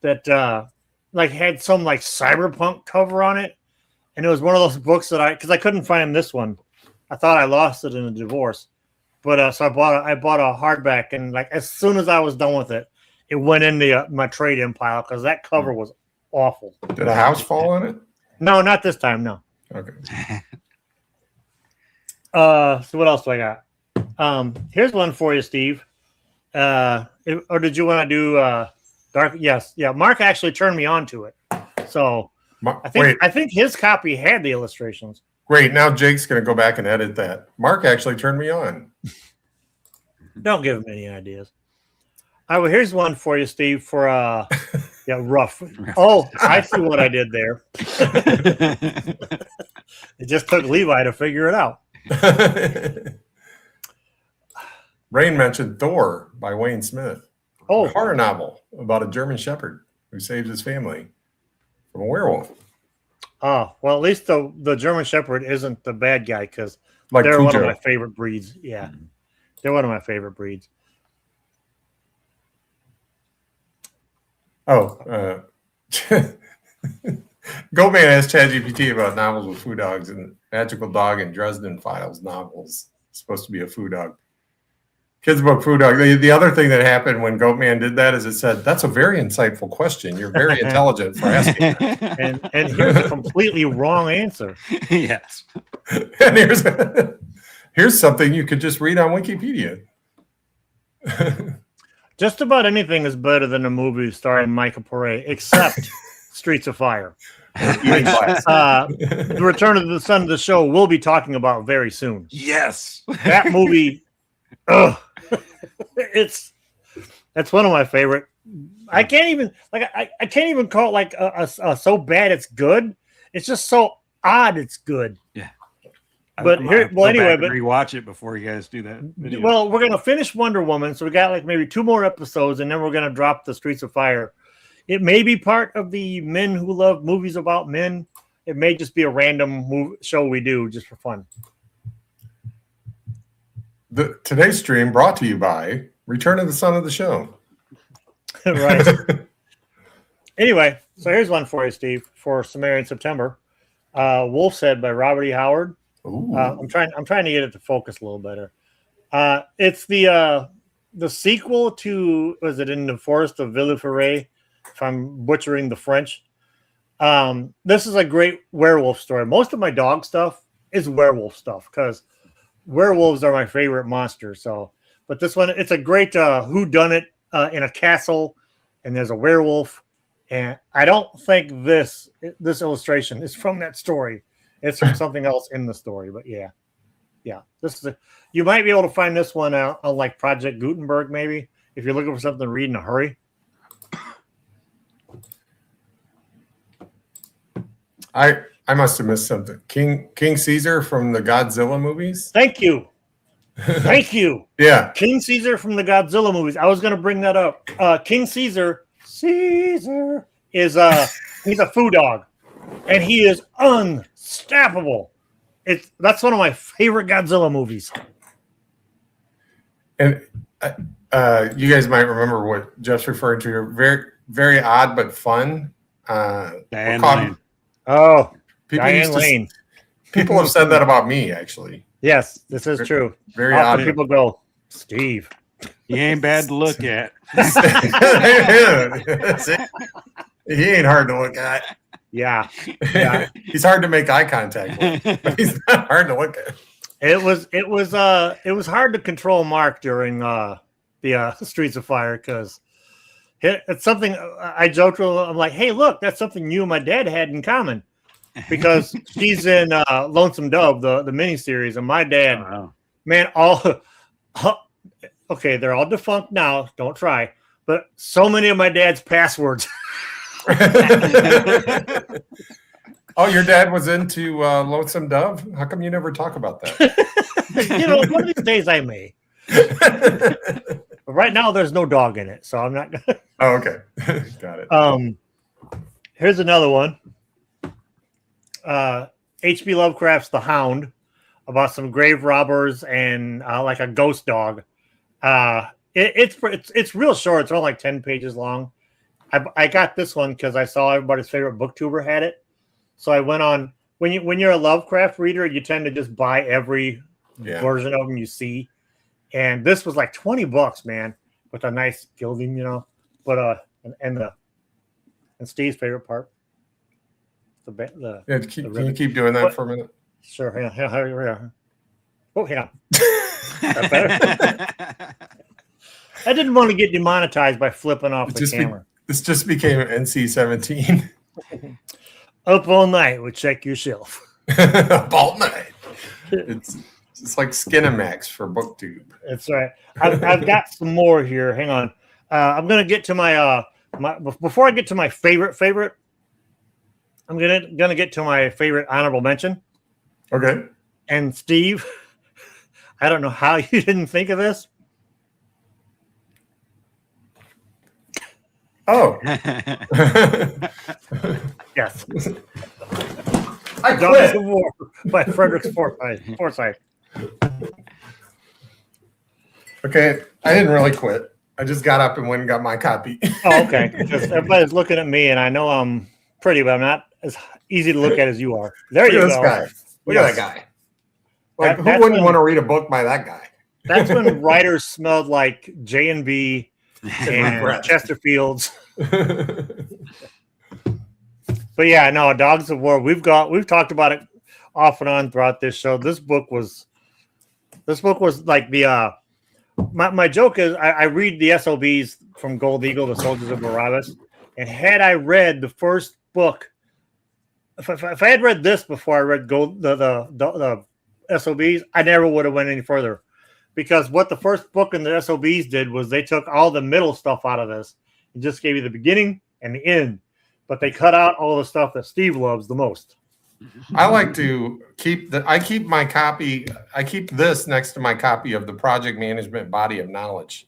that had some cyberpunk cover on it, and it was one of those books that because I couldn't find this one. I thought I lost it in a divorce, but so I bought a hardback, and as soon as I was done with it, it went into my trade-in pile because that cover was awful. Did a house fall on it? No, not this time. No. Okay. So what else do I got? Here's one for you, Steve. Or did you want to do Dark? Yes. Yeah. Mark actually turned me on to it. So I think his copy had the illustrations. Great. Now Jake's going to go back and edit that. Mark actually turned me on. Don't give him any ideas. All right, well, here's one for you, Steve, for rough. Oh, I see what I did there. It just took Levi to figure it out. Rain mentioned Thor by Wayne Smith. Oh, a horror novel about a German shepherd who saves his family from a werewolf. Oh, well, at least the German shepherd isn't the bad guy because Like they're Cujo. one of my favorite breeds. Yeah, they're one of my favorite breeds. Oh, Goldman asked ChatGPT about novels with foo dogs, and Magical Dog and Dresden Files novels supposed to be a foo dog. Kids Book Food Dog. The other thing that happened when Goatman did that is it said, "That's a very insightful question. You're very intelligent for asking that." And here's a completely wrong answer. Yes. And here's something you could just read on Wikipedia. Just about anything is better than a movie starring Michael Pare, except Streets of Fire. The Return of the Son of the Show we'll be talking about very soon. Yes. That movie, that's one of my favorite. I can't even I can't even call it like a so bad it's good. It's just so odd it's good. Yeah. But here, well, anyway, but rewatch it before you guys do that video. Well, we're gonna finish Wonder Woman, so we got like maybe 2 more episodes, and then we're gonna drop the Streets of Fire. It may be part of the Men Who Love Movies About Men. It may just be a random show we do just for fun. Today's stream brought to you by Return of the Son of the Show. Right. Anyway, so here's one for you, Steve, for Sumerian September. Wolf's Head by Robert E. Howard. I'm trying to get it to focus a little better. It's the sequel to, was it In the Forest of Villeferet, if I'm butchering the French. This is a great werewolf story. Most of my dog stuff is werewolf stuff because werewolves are my favorite monster. So, but this one, it's a great whodunit in a castle, and there's a werewolf. And I don't think this illustration is from that story. It's from something else in the story. But yeah. This is you might be able to find this one out on like Project Gutenberg, maybe if you're looking for something to read in a hurry. I must have missed something. King Caesar from the Godzilla movies. Thank you. Yeah, King Caesar from the Godzilla movies. I was going to bring that up. King Caesar is he's a food dog, and he is unstoppable. That's one of my favorite Godzilla movies. and you guys might remember what Jeff's referring to. Very, very odd but fun. Diane Caught- Lane. Oh, People Diane used to- Lane. People have said that about me, actually. Yes, this is true. Very Often odd. people go, Steve. He ain't bad to look at. He ain't hard to look at. Yeah. He's hard to make eye contact with, but he's not hard to look at. It was hard to control Mark during the Streets of Fire because it's something I joked with him. I'm like, hey, look, that's something you and my dad had in common because she's in Lonesome Dove, the miniseries, and my dad, man, okay, they're all defunct now. Don't try, but so many of my dad's passwords. Oh, your dad was into Lonesome Dove? How come you never talk about that? One of these days I may. But right now, there's no dog in it, so I'm not. Oh, okay. Got it. Here's another one. H.P. Lovecraft's The Hound, about some grave robbers and like a ghost dog. It's real short. It's only like 10 pages long. I got this one because I saw everybody's favorite booktuber had it. So I went on. When you're a Lovecraft reader, you tend to just buy every version of them you see. And this was like $20, man, with a nice gilding, But and Steve's favorite part. Can you keep doing that for a minute? Sure. Yeah. Oh, yeah. That better? I didn't want to get demonetized by flipping off the camera. This just became NC-17. Up all night, we'll check your shelf. Up all night. It's like Skinamax for BookTube. That's right. I've got some more here. Hang on. I'm gonna get to my before I get to my favorite. I'm gonna get to my favorite honorable mention. Okay. And Steve, I don't know how you didn't think of this. Oh. Yes. I Dogust quit. of War by Frederick Forsyth. Okay. I didn't really quit. I just got up and went and got my copy. Oh, okay. Because everybody's looking at me, and I know I'm pretty, but I'm not as easy to look at as you are. There you Look at go. this guy. Look at that guy. Like, who wouldn't want to read a book by that guy? That's when writers smelled like J&B and regret. Chesterfields. But yeah, no, Dogs of War. We've talked about it off and on throughout this show. This book was like the my joke is I read the SOBs from Gold Eagle, the Soldiers of Barabbas, and had I read the first book, if I had read this before I read the SOBs, I never would have went any further, because what the first book in the SOBs did was they took all the middle stuff out of this and just gave you the beginning and the end, but they cut out all the stuff that Steve loves the most. I like to keep my copy. I keep this next to my copy of the Project Management Body of Knowledge.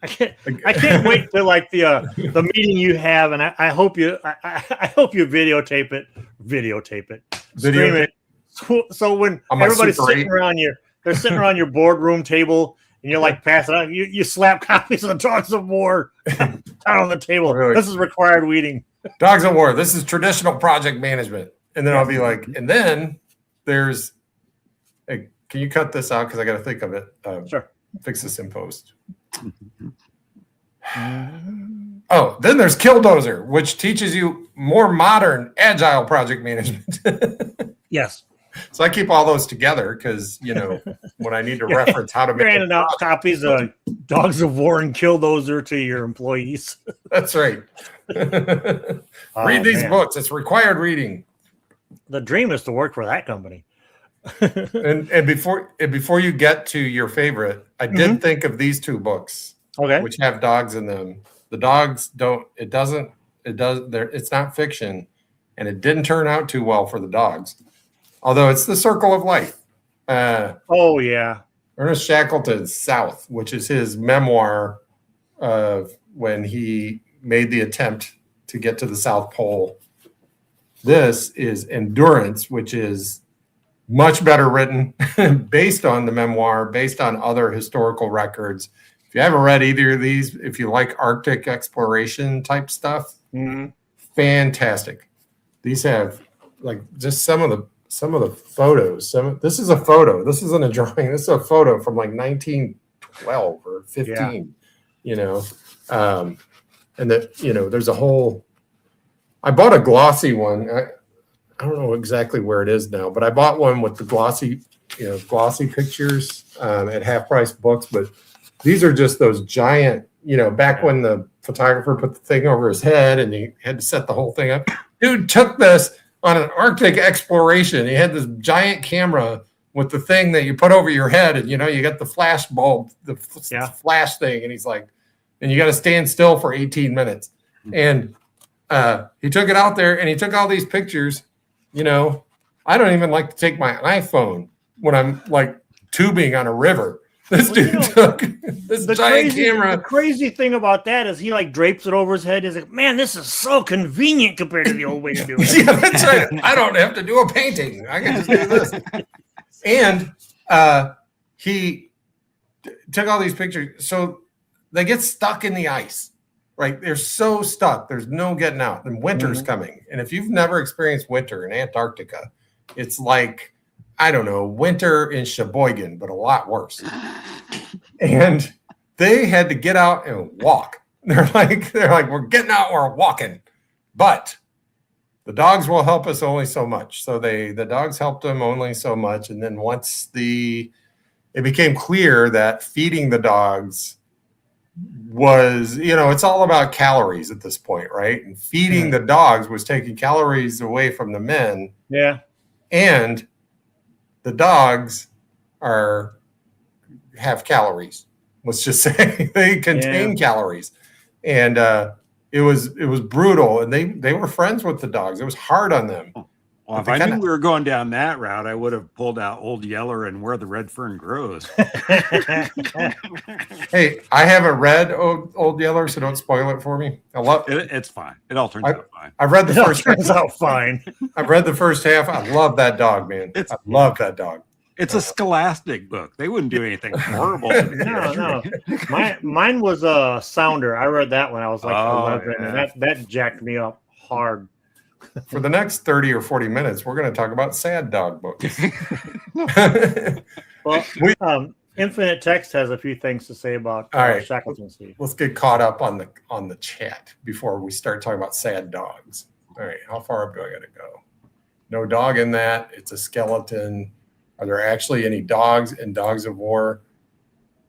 I can't wait to like the meeting you have, and I hope you videotape it, stream it. So when everybody's sitting around they're sitting around your boardroom table, and you're like passing out. You slap copies of the Dogs of War down on the table. Really? This is required reading. Dogs of War. This is traditional project management. And then I'll be like, and then there's, hey, can you cut this out? Because I got to think of it. Sure. Fix this in post. Oh, then there's Killdozer, which teaches you more modern, agile project management. Yes. So I keep all those together because, when I need to reference how to make handing out copies of Dogs of War and Killdozer to your employees. That's right. Read these books. It's required reading. The dream is to work for that company. and before you get to your favorite, I did think of these two books, which have dogs in them. The dogs it's not fiction, and it didn't turn out too well for the dogs. Although it's The Circle of Life. Ernest Shackleton's South, which is his memoir of when he made the attempt to get to the South Pole. This is Endurance, which is much better written, based on the memoir, based on other historical records. If you haven't read either of these, if you like Arctic exploration type stuff, fantastic. These have like just some of the photos. This is a photo. This isn't a drawing. This is a photo from like 1912 or 15. And that there's a whole. I bought a glossy one. I don't know exactly where it is now, but I bought one with the glossy pictures at half price books. But these are just those giant, back when the photographer put the thing over his head and he had to set the whole thing up. Dude took this on an Arctic exploration. He had this giant camera with the thing that you put over your head, and you got the flash bulb, the flash thing, and he's like, and you got to stand still for 18 minutes. And he took it out there and he took all these pictures. I don't even like to take my iPhone when I'm like tubing on a river. This dude took this giant camera. The crazy thing about that is he like drapes it over his head. He's like, man, this is so convenient compared to the old way to do it. Yeah, that's right. I don't have to do a painting. I can just do this. And he took all these pictures. So they get stuck in the ice. Right, they're so stuck. There's no getting out. And winter's coming. And if you've never experienced winter in Antarctica, it's like, I don't know, winter in Sheboygan, but a lot worse. And they had to get out and walk. They're like, we're getting out, we're walking. But the dogs will help us only so much. So the dogs helped them only so much. And then once it became clear that feeding the dogs was, it's all about calories at this point, right? And feeding the dogs was taking calories away from the men. Yeah. And the dogs have calories. Let's just say they contain calories. And it was brutal. And they were friends with the dogs. It was hard on them. Well, if I knew we were going down that route, I would have pulled out Old Yeller and Where the Red Fern Grows. Hey, I haven't read Old Yeller, so don't spoil it for me. I love it. It's fine. It all turns out fine. I've read the first half. Turns out fine. I've read the first half. I love that dog, man. I love that dog. It's a scholastic book. They wouldn't do anything horrible. No. Mine was a Sounder. I read that when I was like 11, and that jacked me up hard. For the next 30 or 40 minutes, we're going to talk about sad dog books. Well, Infinite Text has a few things to say about All right. Shackleton Steve. Let's get caught up on the chat before we start talking about sad dogs. All right, how far up do I got to go? No dog in that. It's a skeleton. Are there actually any dogs in Dogs of War?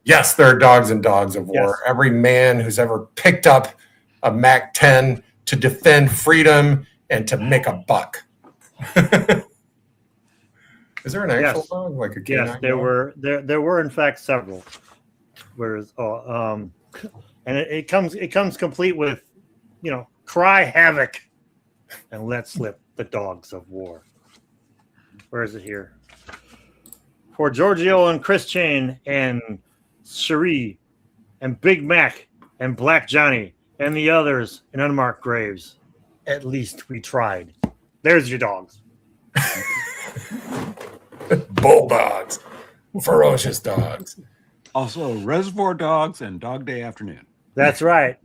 Yes, there are dogs in Dogs of War. Yes. Every man who's ever picked up a MAC-10 to defend freedom and to make a buck. Is there an actual Yes. dog, like a canine Yes, there dog? were in fact several. Whereas, and it comes complete with, cry havoc and let slip the dogs of war. Where is it here? For Giorgio and Chris Chain and Cherie and Big Mac and Black Johnny and the others in unmarked graves, at least we tried. There's your dogs. Bulldogs, ferocious dogs. Also, Reservoir Dogs and Dog Day Afternoon. That's right.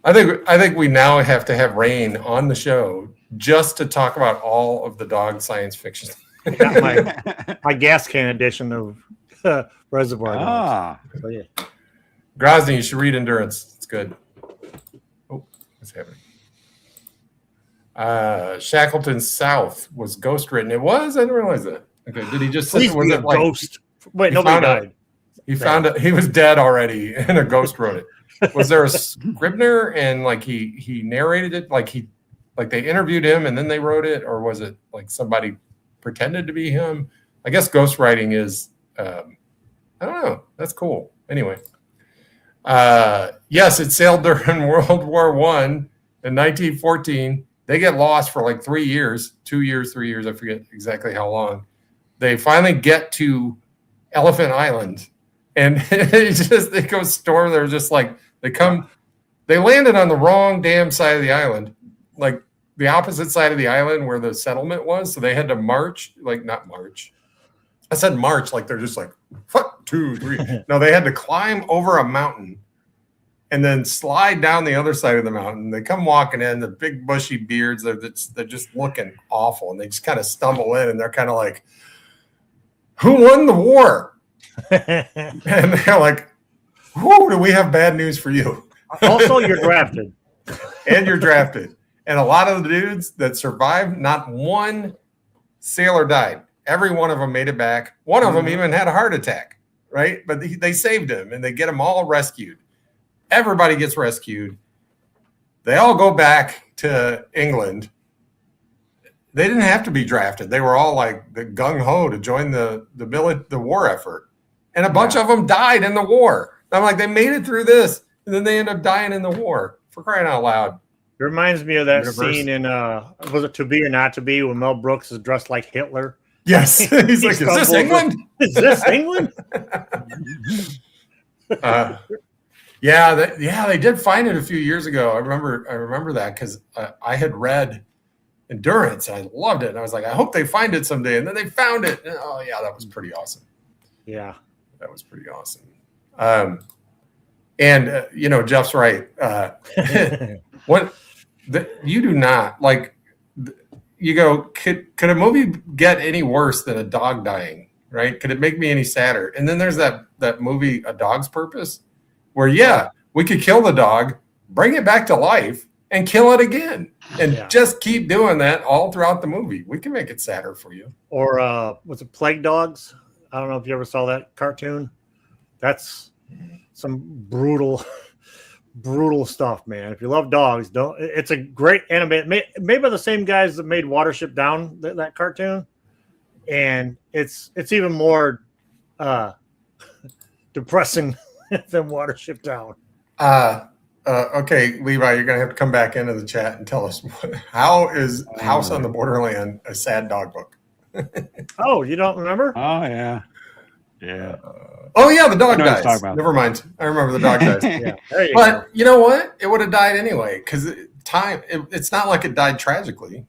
I think we now have to have Rain on the show just to talk about all of the dog science fiction. I got my gas can edition of Reservoir Dogs. Ah, So, yeah. Grozny, you should read Endurance. It's good. Oh, what's happening? Shackleton South was ghost written. It was? I didn't realize that. Okay, did he just Please was be it a like ghost. Wait, he nobody found died. he found it? He was dead already, and a ghost wrote it. Was there a scrivener and like he narrated it? Like they interviewed him and then they wrote it, or was it like somebody pretended to be him? I guess ghostwriting is I don't know. That's cool. Anyway. Yes, it sailed during World War I in 1914. They get lost for like 3 years, 2 years, 3 years. I forget exactly how long. They finally get to Elephant Island, and they go storm. They're just like they landed on the wrong damn side of the island, like the opposite side of the island where the settlement was. So they had to march, like not march. I said march, like they're just like, fuck, 2, 3. No, they had to climb over a mountain and then slide down the other side of the mountain. They come walking in, the big bushy beards, they're just looking awful. And they just kind of stumble in and they're kind of like, who won the war? And they're like, whoo, do we have bad news for you? Also, you're drafted. And you're drafted. And a lot of the dudes that survived, not one sailor died. Every one of them made it back. One of them even had a heart attack, right? But they saved him, and they get them all rescued. Everybody gets rescued. They all go back to England. They didn't have to be drafted. They were all like the gung-ho to join the war effort. And a bunch of them died in the war. I'm like, they made it through this, and then they end up dying in the war. For crying out loud. It reminds me of that Universe. scene in was it To Be or Not to Be when Mel Brooks is dressed like Hitler? Yes. He's like, is this England? Is this England? They did find it a few years ago. I remember that because I had read Endurance and I loved it. And I was like, I hope they find it someday. And then they found it. And, oh yeah, that was pretty awesome. Yeah, that was pretty awesome. Jeff's right. You do not like. You go, could a movie get any worse than a dog dying, right? Could it make me any sadder? And then there's that movie, A Dog's Purpose, where, we could kill the dog, bring it back to life, and kill it again. And just keep doing that all throughout the movie. We can make it sadder for you. Or was it Plague Dogs? I don't know if you ever saw that cartoon. That's some brutal stuff, man. If you love dogs, it's a great anime made by the same guys that made Watership Down, that cartoon, and it's even more depressing than Watership Down. Okay, Levi, you're gonna have to come back into the chat and tell us how is House on the Borderland a sad dog book? Oh, you don't remember? Oh yeah. The dog dies. Never mind. I remember the dog dies. But you know what? It would have died anyway because it's not like it died tragically.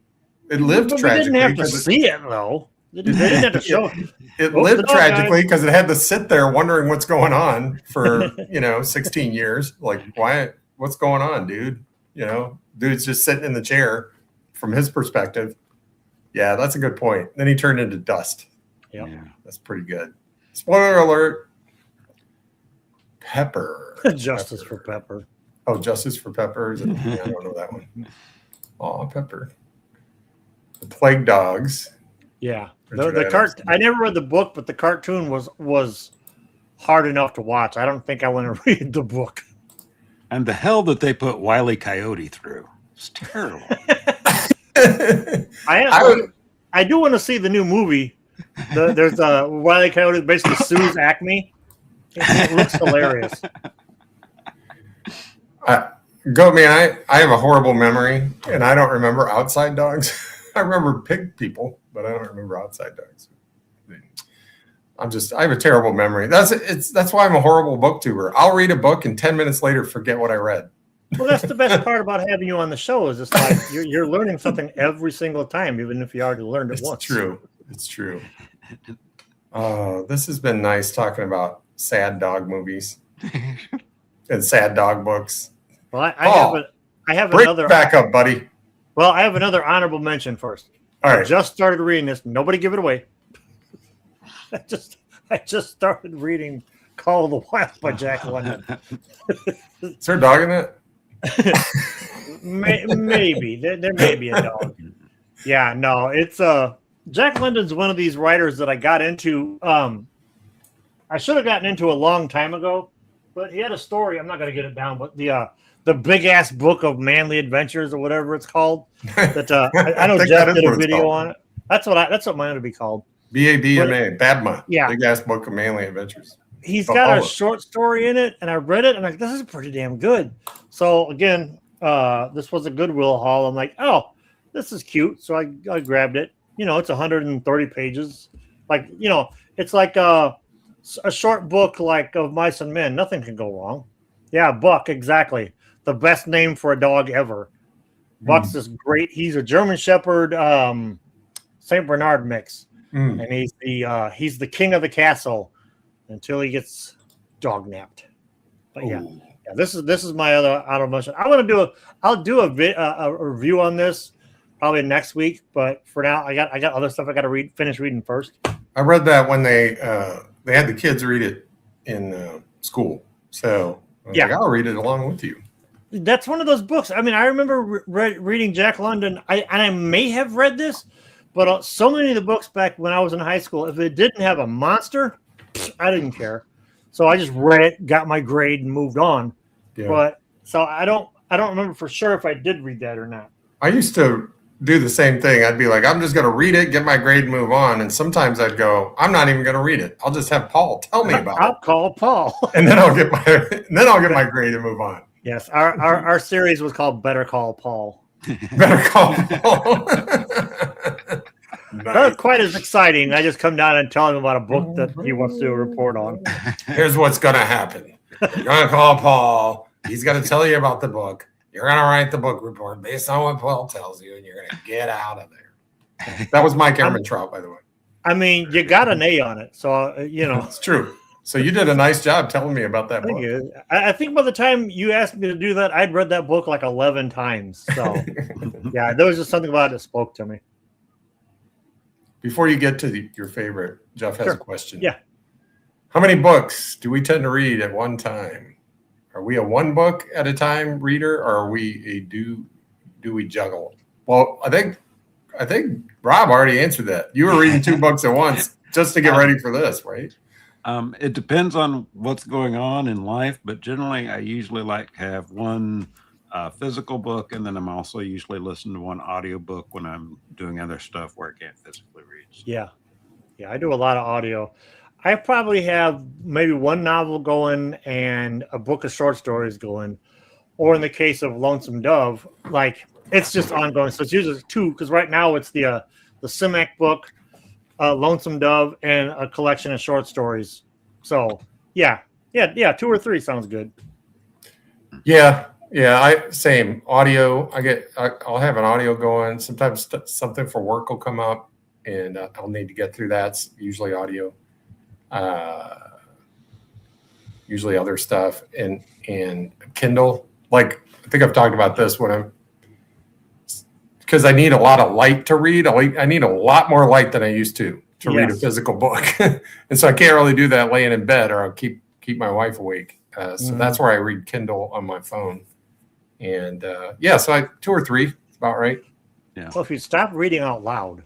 It lived tragically. They didn't have to see it though. They didn't have to show it. It lived tragically because it had to sit there wondering what's going on for 16 years. Like, why? What's going on, dude? Dude's just sitting in the chair from his perspective. Yeah, that's a good point. Then he turned into dust. Yeah. That's pretty good. Spoiler alert. Pepper. Justice for Pepper. Oh, Justice for Pepper. Yeah, I don't know that one. Oh, Pepper. The Plague Dogs. Yeah. Richard The Adams. I never read the book, but the cartoon was hard enough to watch. I don't think I want to read the book. And the hell that they put Wile E. Coyote through. It's terrible. I do want to see the new movie. There's a Wile E. Coyote basically sues Acme. It looks hilarious. Goat man, I have a horrible memory, and I don't remember outside dogs. I remember pig people, but I don't remember outside dogs. I have a terrible memory. That's why I'm a horrible booktuber. I'll read a book and 10 minutes later forget what I read. Well, that's the best part about having you on the show is it's like you're learning something every single time, even if you already learned it once. It's true. This has been nice talking about sad dog movies and sad dog books. Well, I have Break another back up, buddy. Well, I have another honorable mention first. All right. I just started reading this. Nobody give it away. I just started reading Call of the Wild by Jack London. Is there a dog in it? Maybe there may be a dog. Yeah, no, it's Jack London's one of these writers that I got into. I should have gotten into a long time ago, but he had a story. I'm not going to get it down, but the big ass book of manly adventures or whatever it's called. That I know Jeff did a video on it. That's what mine would be called. BADMA. Yeah. Big ass book of manly adventures. He's got a short story in it, and I read it, and I'm like, this is pretty damn good. So again, this was a Goodwill haul. I'm like, oh, this is cute. So I grabbed it. It's 130 pages. Like, it's like a short book like of Mice and Men. Nothing can go wrong. Yeah, Buck, exactly. The best name for a dog ever. Buck's is great. He's a German Shepherd, Saint Bernard mix, and he's the king of the castle until he gets dog napped. But yeah, this is my other honorable mention. I'll do a review on this probably next week. But for now, I got other stuff I got to finish reading first. I read that when they had the kids read it in school, so I'll read it along with you. That's one of those books. I mean, I remember reading Jack London. I may have read this, but so many of the books back when I was in high school, if it didn't have a monster, I didn't care. So I just read it, got my grade, and moved on. Yeah. But so I don't remember for sure if I did read that or not. I used to do the same thing. I'd be like, I'm just going to read it, get my grade, and move on. And sometimes I'd go, I'm not even going to read it. I'll just have Paul tell me about it. I'll call Paul, and then I'll get my grade and move on. Yes, our series was called Better Call Paul. Better Call Paul. Nice. Not quite as exciting. I just come down and tell him about a book that he wants to do a report on. Here's what's going to happen. You're going to call Paul. He's going to tell you about the book. You're going to write the book report based on what Paul tells you, and you're going to get out of there. That was Mike Ehrmantraut, by the way. I mean, you got an A on it, so It's true. So you did a nice job telling me about that book. I think by the time you asked me to do that, I'd read that book like 11 times. So, yeah, there was just something about it that spoke to me. Before you get to your favorite, Jeff has a question. Yeah. How many books do we tend to read at one time? Are we a one book at a time reader, or are we a do we juggle? Well, I think Rob already answered that. You were reading 2 books at once just to get ready for this, right? It depends on what's going on in life, but generally I usually like to have one physical book, and then I'm also usually listening to one audio book when I'm doing other stuff where I can't physically read. Yeah, I do a lot of audio. I probably have maybe one novel going and a book of short stories going, or in the case of Lonesome Dove, like it's just ongoing. So it's usually 2, because right now it's the Simek book, Lonesome Dove, and a collection of short stories. So yeah, 2 or 3 sounds good. Yeah, same audio. I'll have an audio going. Sometimes something for work will come up, and I'll need to get through that. It's usually audio, usually other stuff, and Kindle. Like I think I've talked about this because I need a lot of light to read. I need a lot more light than I used to. to read a physical book. And so I can't really do that laying in bed, or I'll keep my wife awake. So that's where I read Kindle on my phone. And so I 2 or 3, about right. Yeah. Well, if you stop reading out loud.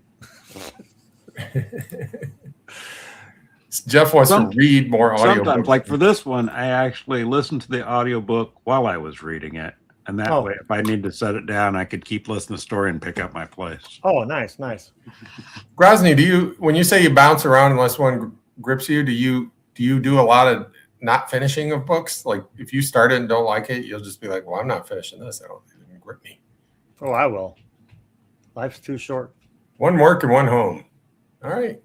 Jeff wants to read more audio. Sometimes, like for this one, I actually listened to the audiobook while I was reading it. And that way, if I need to set it down, I could keep listening to the story and pick up my place. Oh, nice. Grozny, when you say you bounce around unless one grips you, do you do a lot of not finishing of books? Like if you start it and don't like it, you'll just be like, well, I'm not finishing this. I don't think it can grip me. Oh, I will. Life's too short. One work and one home. All right.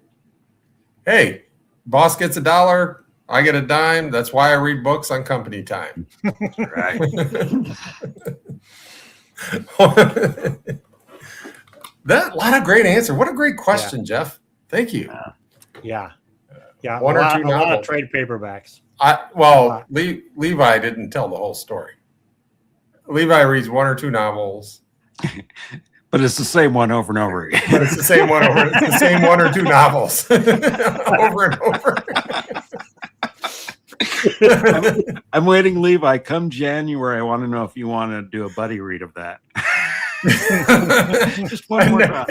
Hey, boss gets $1. I get a dime. That's why I read books on company time. Right. That a lot of great answer. What a great question, Jeff. Thank you. Yeah. One or two a lot of novels. trade paperbacks. Levi didn't tell the whole story. Levi reads 1 or 2 novels. But it's the same one over and over again. But it's the same one over. It's the same 1 or 2 novels over and over. I'm waiting, Levi. Come January, I want to know if you want to do a buddy read of that. Just one more time.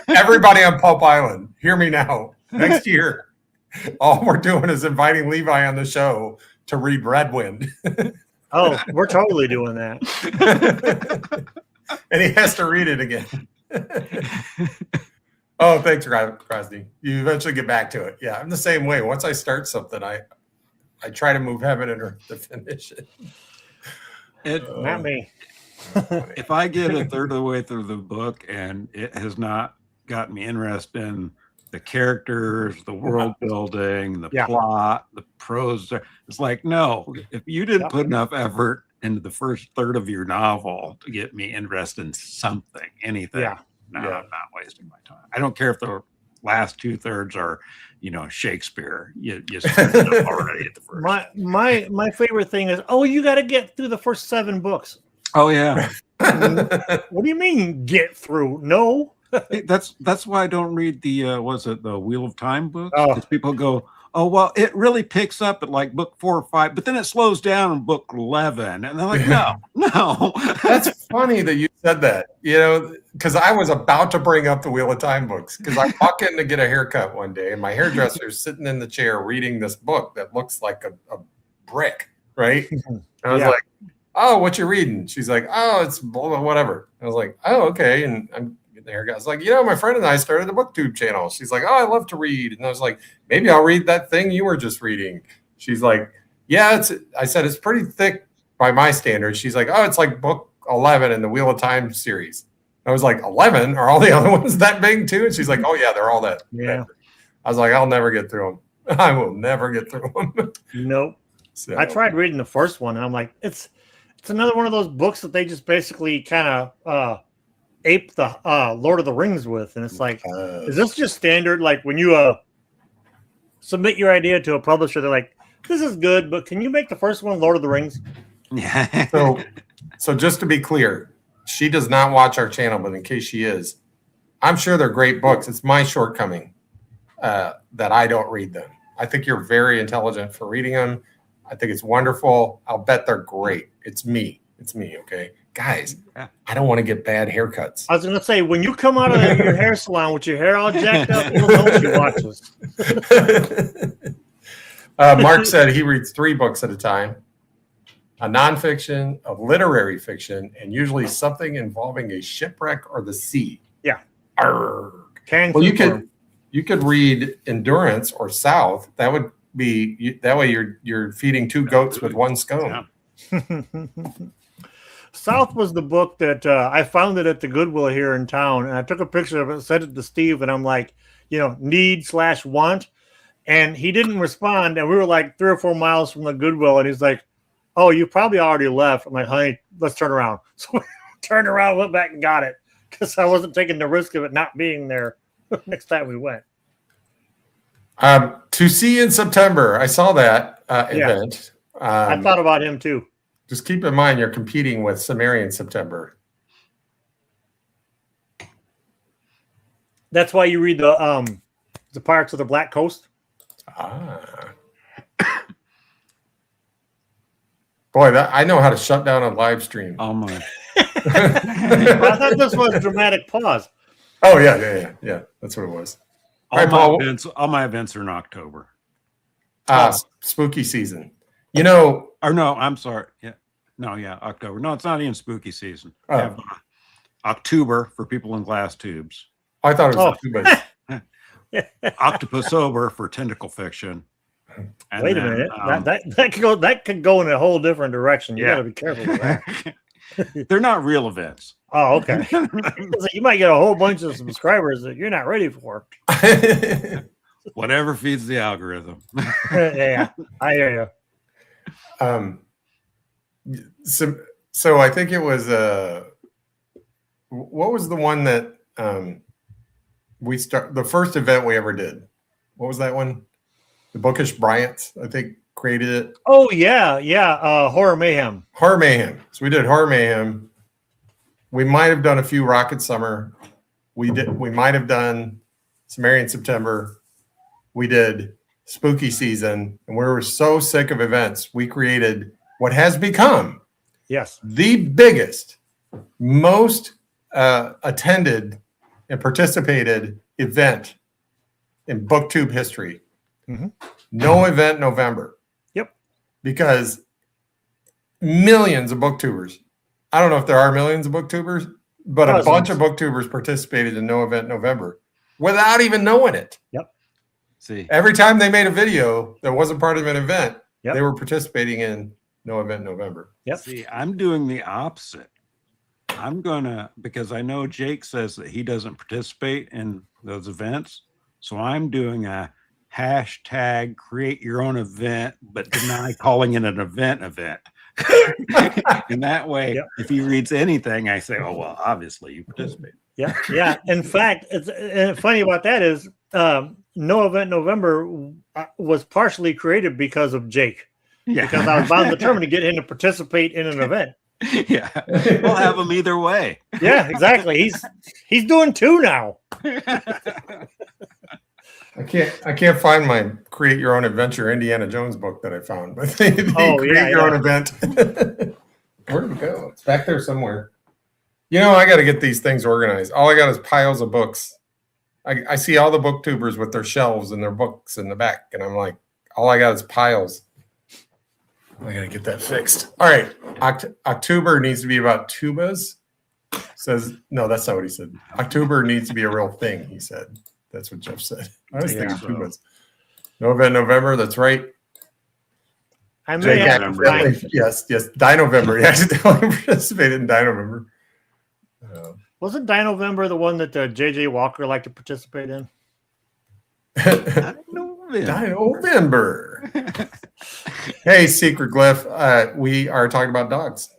Everybody on Pulp Island, hear me now. Next year, all we're doing is inviting Levi on the show to read Red Wind. Oh, we're totally doing that. And he has to read it again. Oh, thanks, Krosny. You eventually get back to it. Yeah, I'm the same way. Once I start something, I try to move heaven and earth to finish it. Not me. If I get a third of the way through the book and it has not gotten me interested in the characters, the world building, the plot, the prose, it's like, no, if you didn't put enough effort into the first third of your novel to get me interested in something, anything, I'm not wasting my time. I don't care if the last 2/3 are, Shakespeare. You screwed it up already at the first. My favorite thing is, you got to get through the first 7 books. Oh yeah. What do you mean get through? No. That's why I don't read the the Wheel of Time books. Oh. Because people go, oh well, it really picks up at like book 4 or 5, but then it slows down in book 11, and they're like, no. That's funny that you said that. Because I was about to bring up the Wheel of Time books, because I walk in to get a haircut one day, and my hairdresser's sitting in the chair reading this book that looks like a brick, right? And I was like, oh, what you reading? She's like, oh, it's whatever. I was like, oh, okay. And I'm getting the haircut. I was like, my friend and I started a BookTube channel. She's like, oh, I love to read. And I was like, maybe I'll read that thing you were just reading. She's like, yeah, I said, it's pretty thick by my standards. She's like, oh, it's like book 11 in the Wheel of Time series. I was like, 11? Are all the other ones that big too? And she's like, oh yeah, they're all that. Yeah. I was like, I'll never get through them. I will never get through them. Nope. So. I tried reading the first one, and I'm like, it's another one of those books that they just basically kind of ape the Lord of the Rings with. And it's like, is this just standard? Like when you submit your idea to a publisher, they're like, this is good, but can you make the first one Lord of the Rings? Yeah. So just to be clear, she does not watch our channel, but in case she is, I'm sure they're great books. It's my shortcoming that I don't read them. I think you're very intelligent for reading them. I think it's wonderful. I'll bet they're great. It's me. Okay, guys. I don't want to get bad haircuts. I was going to say, when you come out of your hair salon with your hair all jacked up, you'll know she watches. Mark said he reads 3 books at a time: a nonfiction, a literary fiction, and usually something involving a shipwreck or the sea. Yeah. Well, you could read Endurance or South. That would be that way. You're feeding 2 goats with 1 scone. Yeah. South was the book that I found it at the Goodwill here in town, and I took a picture of it, sent it to Steve, and I'm like, need/want, and he didn't respond, and we were like 3 or 4 miles from the Goodwill, and he's like, oh, you probably already left. I'm like, honey, let's turn around. So we turned around, went back and got it, because I wasn't taking the risk of it not being there next time we went. To see in September, I saw that event. I thought about him too. Just keep in mind you're competing with Sumerian September. That's why you read the The Pirates of the Black Coast. Ah. Boy, I know how to shut down a live stream. Oh my! I thought this was dramatic pause. Oh yeah. That's what it was. All Paul. all my events are in October. Spooky season. You know, Or no, I'm sorry. Yeah, no, yeah, October. No, it's not even spooky season. Oh. I have October for people in glass tubes. I thought it was too bad. Octopusober for tentacle fiction. And Wait a then, minute. That could go in a whole different direction. You got to be careful with that. They're not real events. Oh, okay. So you might get a whole bunch of subscribers that you're not ready for. Whatever feeds the algorithm. Yeah, I hear you. So I think it was what was the one that the first event we ever did? What was that one? The Bookish Bryants, I think, created it. Oh yeah. Horror Mayhem. Horror Mayhem. So we did Horror Mayhem. We might have done a few Rocket Summer. We might have done Sumerian September. We did Spooky Season, and we were so sick of events, we created what has become the biggest, most attended and participated event in BookTube history. Mm-hmm. No Event November. Yep. Because millions of booktubers, I don't know if there are millions of booktubers, but a bunch of booktubers participated in No Event November without even knowing it. Yep. See, every time they made a video that wasn't part of an event, yep, they were participating in No Event November. Yep. See, I'm doing the opposite. I'm because I know Jake says that he doesn't participate in those events. So I'm doing a hashtag create your own event, but deny calling it an event. And that way, yep, if he reads anything, I say, oh, well, obviously you participate. Yeah. Yeah. In fact, it's funny about that is No Event November was partially created because of Jake. Yeah. Because I was bound and determined to get him to participate in an event. Yeah. We'll have him either way. Yeah, exactly. He's doing two now. I can't find my Create Your Own Adventure Indiana Jones book that I found, but Create Your Own Event. Where did it go? It's back there somewhere. You know, I got to get these things organized. All I got is piles of books. I see all the booktubers with their shelves and their books in the back, and I'm like, all I got is piles. I got to get that fixed. All right. October needs to be about tubas. Says, no, that's not what he said. October needs to be a real thing, he said. That's what Jeff said. I was thinking tubas. No Event November, that's right. I may have yes. Dino-Vember. He accidentally participated in Dino-Vember. Wasn't Dino-Vember the one that J.J. Walker liked to participate in? Dino-Vember. Hey, Secret Glyph. We are talking about dogs.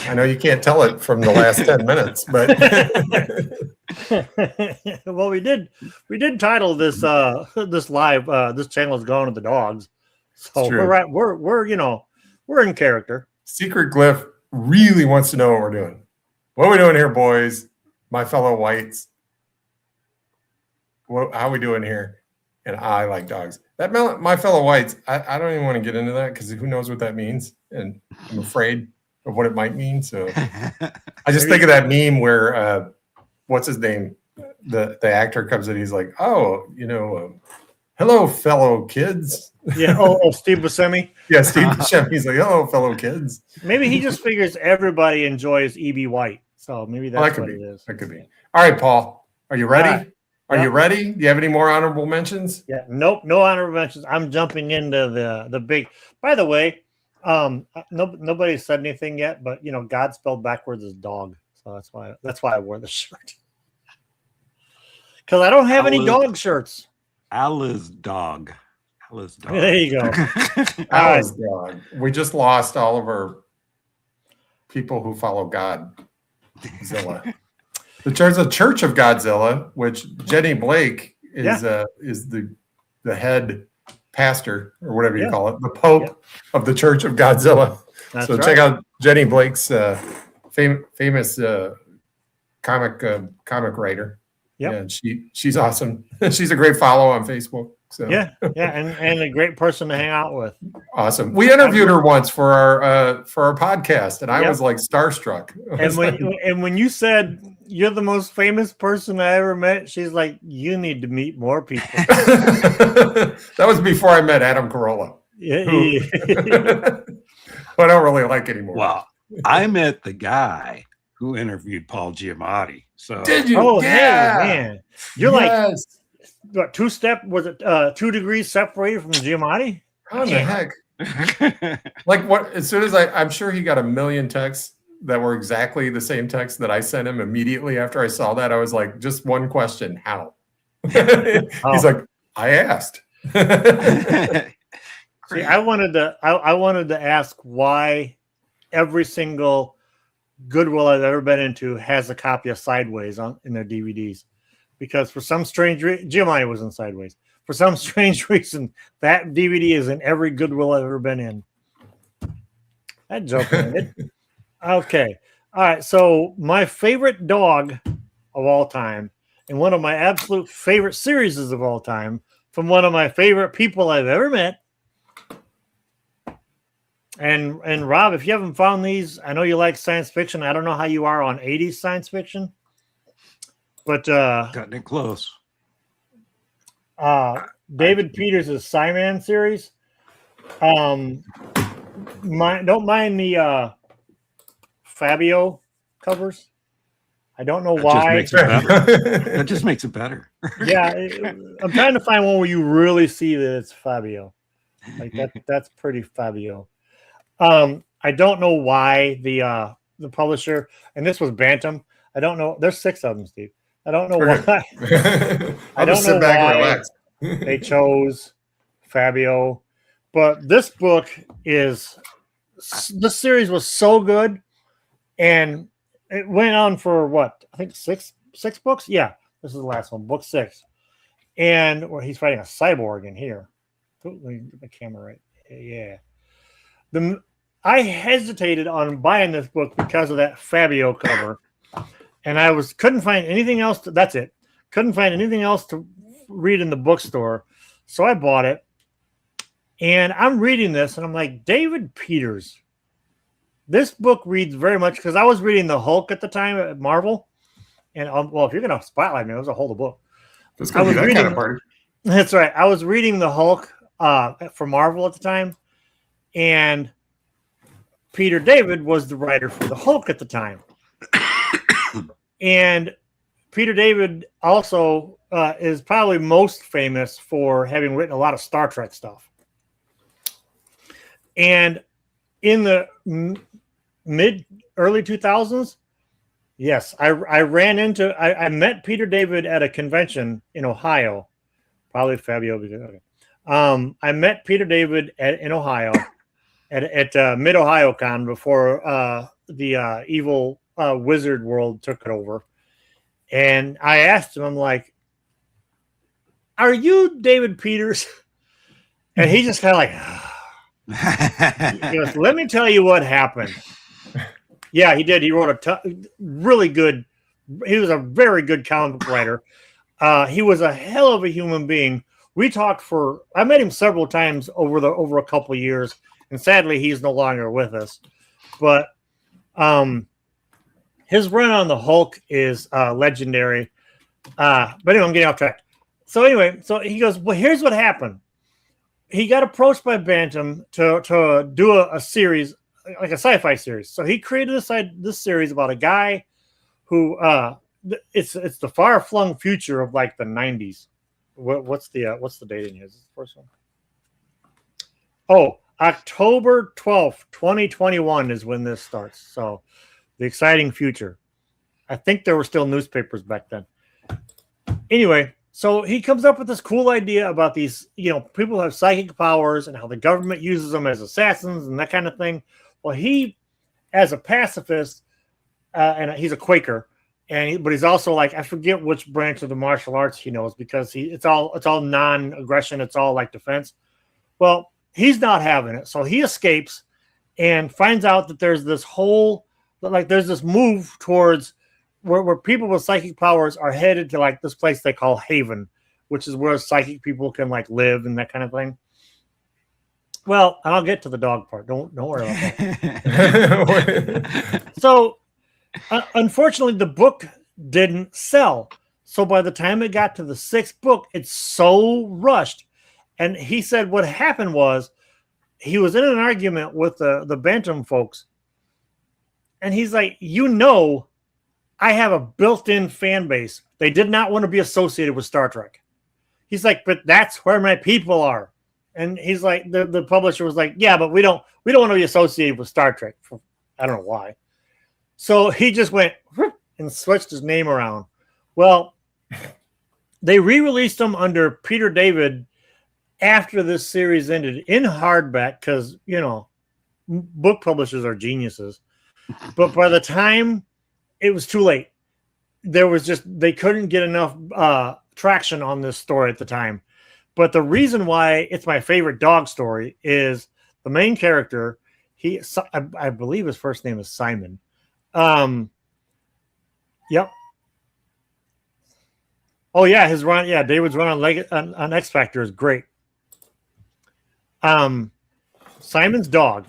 I know you can't tell it from the last 10 minutes, but well, we did title this this live this channel is Gone with the Dogs. So we're in character. Secret Glyph really wants to know what we're doing. What are we doing here, boys? My fellow whites. How are we doing here? And I like dogs. That my fellow whites, I don't even want to get into that because who knows what that means. And I'm afraid of what it might mean. So I just think of that meme where what's his name? The actor comes in, he's like, oh, hello, fellow kids. Yeah. Oh, Steve Buscemi. Yeah, Steve Buscemi. He's like, hello, fellow kids. Maybe he just figures everybody enjoys E.B. White. So maybe that's what it is. That could be. All right, Paul. Are you ready? Are you ready? Do you have any more honorable mentions? Yeah. Nope. No honorable mentions. I'm jumping into the big. By the way, nobody said anything yet, but God spelled backwards is dog. So that's why I wore the shirt. Because I don't have any dog shirts. Alice dog. Alice dog. There you go. Alice dog. We just lost all of our people who follow Godzilla. There's a Church of Godzilla, which Jenny Blake is the head pastor or whatever you call it, the Pope of the Church of Godzilla. That's right. Check out Jenny Blake's famous comic writer. Yep. Yeah, she's awesome. She's a great follow on Facebook. So Yeah, and a great person to hang out with. awesome. We interviewed her once for our podcast, and I was like starstruck. And when you said you're the most famous person I ever met, she's like, you need to meet more people. That was before I met Adam Carolla. Yeah. Who I don't really like anymore. Well, I met the guy who interviewed Paul Giamatti. So Did you? Oh, yeah. hey, man. You're like, what, 2 degrees separated from Giamatti? How the heck? Like what? As soon as I'm sure he got a million texts that were exactly the same text that I sent him immediately after I saw that. I was like, just one question: how? He's like, I asked. See, I wanted to ask why every single Goodwill I've ever been into has a copy of Sideways in their DVDs, because for some strange reason, Giamatti was in Sideways. For some strange reason, that DVD is in every Goodwill I've ever been in. That joke ended. Okay. All right. So my favorite dog of all time, and one of my absolute favorite series of all time, from one of my favorite people I've ever met. And Rob, if you haven't found these, I know you like science fiction. I don't know how you are on 80s science fiction, but cutting it close. David Peters' Cyman series. Don't mind the Fabio covers. I don't know why. That just makes it better. Yeah, I'm trying to find one where you really see that it's Fabio. Like that's pretty Fabio. I don't know why the publisher, and this was Bantam. I don't know. There's 6 of them, Steve. I don't know why. I don't know why they chose Fabio, but this series was so good, and it went on for what, I think six books. Yeah, this is the last one, book 6, and where he's fighting a cyborg in here. Let me get the camera right. Yeah. I hesitated on buying this book because of that Fabio cover, and couldn't find anything else. That's it. Couldn't find anything else to read in the bookstore, so I bought it. And I'm reading this, and I'm like, David Peters. This book reads very much, because I was reading the Hulk at the time at Marvel, and well, if you're gonna spotlight me, it was a whole book. I was reading that kind of party. That's right. I was reading the Hulk for Marvel at the time, and Peter David was the writer for the Hulk at the time. And Peter David also is probably most famous for having written a lot of Star Trek stuff. And in the early 2000s, yes, I met Peter David at a convention in Ohio, probably Fabio. I met Peter David in Ohio at Mid Ohio Con before the evil Wizard World took it over, and I asked him, I'm like, "Are you David Peters?" And he just kind of like, he goes, "Let me tell you what happened." Yeah, he did. He wrote really good. He was a very good comic book writer. He was a hell of a human being. We talked I met him several times over a couple of years, and sadly, he's no longer with us. But his run on the Hulk is legendary. But anyway, I'm getting off track. So anyway, he goes, well, here's what happened. He got approached by Bantam to do a series, like a sci-fi series. So he created this series about a guy who it's the far-flung future of like the 90s. What's the date in here? Is this the first one? Oh, October 12th, 2021 is when this starts. So the exciting future. I think there were still newspapers back then. Anyway, so he comes up with this cool idea about these, people who have psychic powers and how the government uses them as assassins and that kind of thing. Well, he, as a pacifist, and he's a Quaker, but he's also like, I forget which branch of the martial arts he knows, because it's all non-aggression, it's all like defense. Well, he's not having it, so he escapes and finds out that there's this move towards where people with psychic powers are headed to like this place they call Haven, which is where psychic people can like live and that kind of thing. Well, I'll get to the dog part. Don't worry about that. So, unfortunately, the book didn't sell. So by the time it got to the 6th book, it's so rushed. And he said what happened was he was in an argument with the Bantam folks. And he's like, I have a built-in fan base. They did not want to be associated with Star Trek. He's like, but that's where my people are. And he's like, the publisher was like, yeah, but we don't want to be associated with Star Trek. I don't know why. So he just went and switched his name around. Well, they re-released them under Peter David after this series ended in hardback because, book publishers are geniuses. But by the time it was too late, they couldn't get enough traction on this story at the time. But the reason why it's my favorite dog story is the main character. I believe his first name is Simon. Yep. Oh yeah, his run. Yeah, David's run on X Factor is great. Simon's dog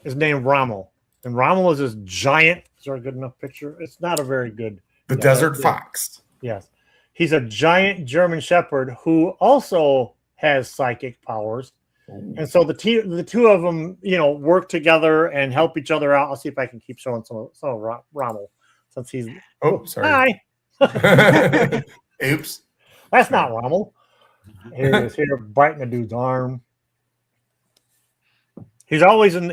is named Rommel, and Rommel is this giant. Is there a good enough picture? It's not a very good. The desert fox. Yes. He's a giant German Shepherd who also has psychic powers. Ooh. And so the two of them, work together and help each other out. I'll see if I can keep showing some of Rommel since he's. Oh, sorry. Hi. Oops. That's not Rommel. Here he is here biting a dude's arm. He's always on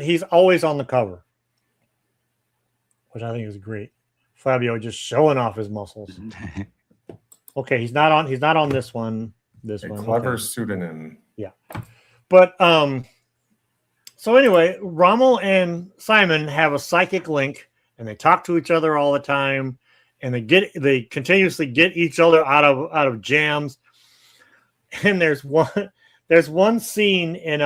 the cover, which I think is great. Fabio just showing off his muscles. Okay, he's not on this one. This one. Clever okay. pseudonym. Yeah. But so anyway, Rommel and Simon have a psychic link and they talk to each other all the time and they continuously get each other out of jams. And there's one scene in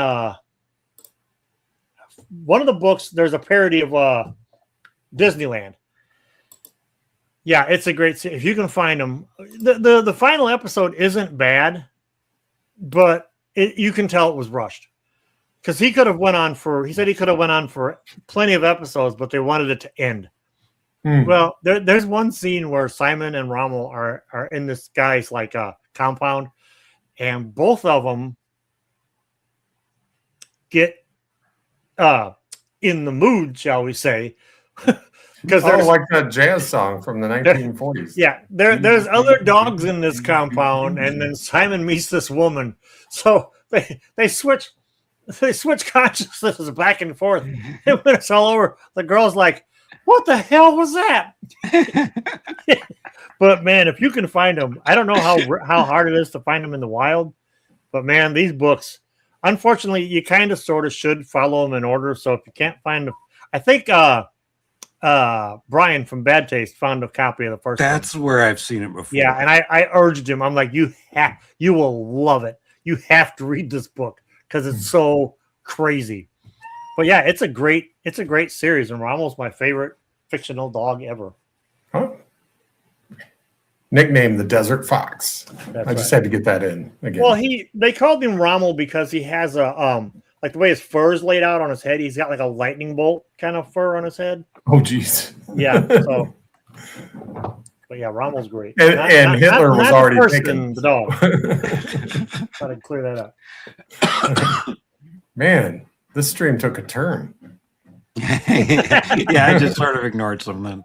one of the books, there's a parody of Disneyland. Yeah, it's a great scene. If you can find them. The final episode isn't bad, but you can tell it was rushed. Because he said he could have went on for plenty of episodes, but they wanted it to end. Well, there's one scene where Simon and Rommel are in this guy's compound, and both of them get in the mood, shall we say. Because like that jazz song from the 1940s. Yeah, there's other dogs in this compound, and then Simon meets this woman. So they switch consciousnesses back and forth. And when it's all over, the girl's like, "What the hell was that?" But man, if you can find them, I don't know how hard it is to find them in the wild. But man, these books, unfortunately, you kind of sort of should follow them in order. So if you can't find them, I think Brian from Bad Taste found a copy of the first one. That's where I've seen it before. Yeah, and I urged him. I'm like, you will love it. You have to read this book because it's so crazy. But yeah, it's a great series, and Rommel's my favorite fictional dog ever. Huh? Nicknamed the Desert Fox. I just had to get that in again. Well, they called him Rommel because he has a like the way his fur is laid out on his head, he's got like a lightning bolt kind of fur on his head. Oh, geez. Yeah. So, but yeah, Rommel's great. And Hitler was already taken. The dog. Thought I'd clear that up. Man, this stream took a turn. Yeah, I just sort of ignored some then.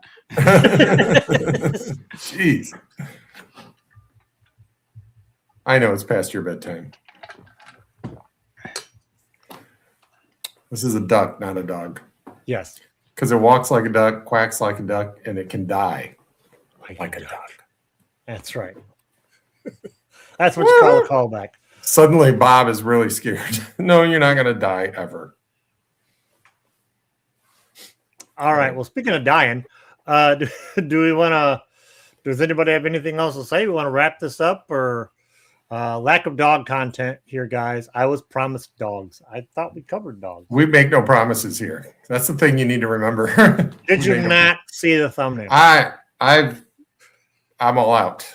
Jeez. I know it's past your bedtime. This is a duck, not a dog. Yes. Because it walks like a duck, quacks like a duck, and it can die like a duck. That's right. That's what you call a callback. Suddenly, Bob is really scared. No, you're not going to die ever. All right. Well, speaking of dying, do we want to? Does anybody have anything else to say? We want to wrap this up, or lack of dog content here, guys? I was promised dogs. I thought we covered dogs. We make no promises here. That's the thing you need to remember. Did you not see the thumbnail? I'm all out.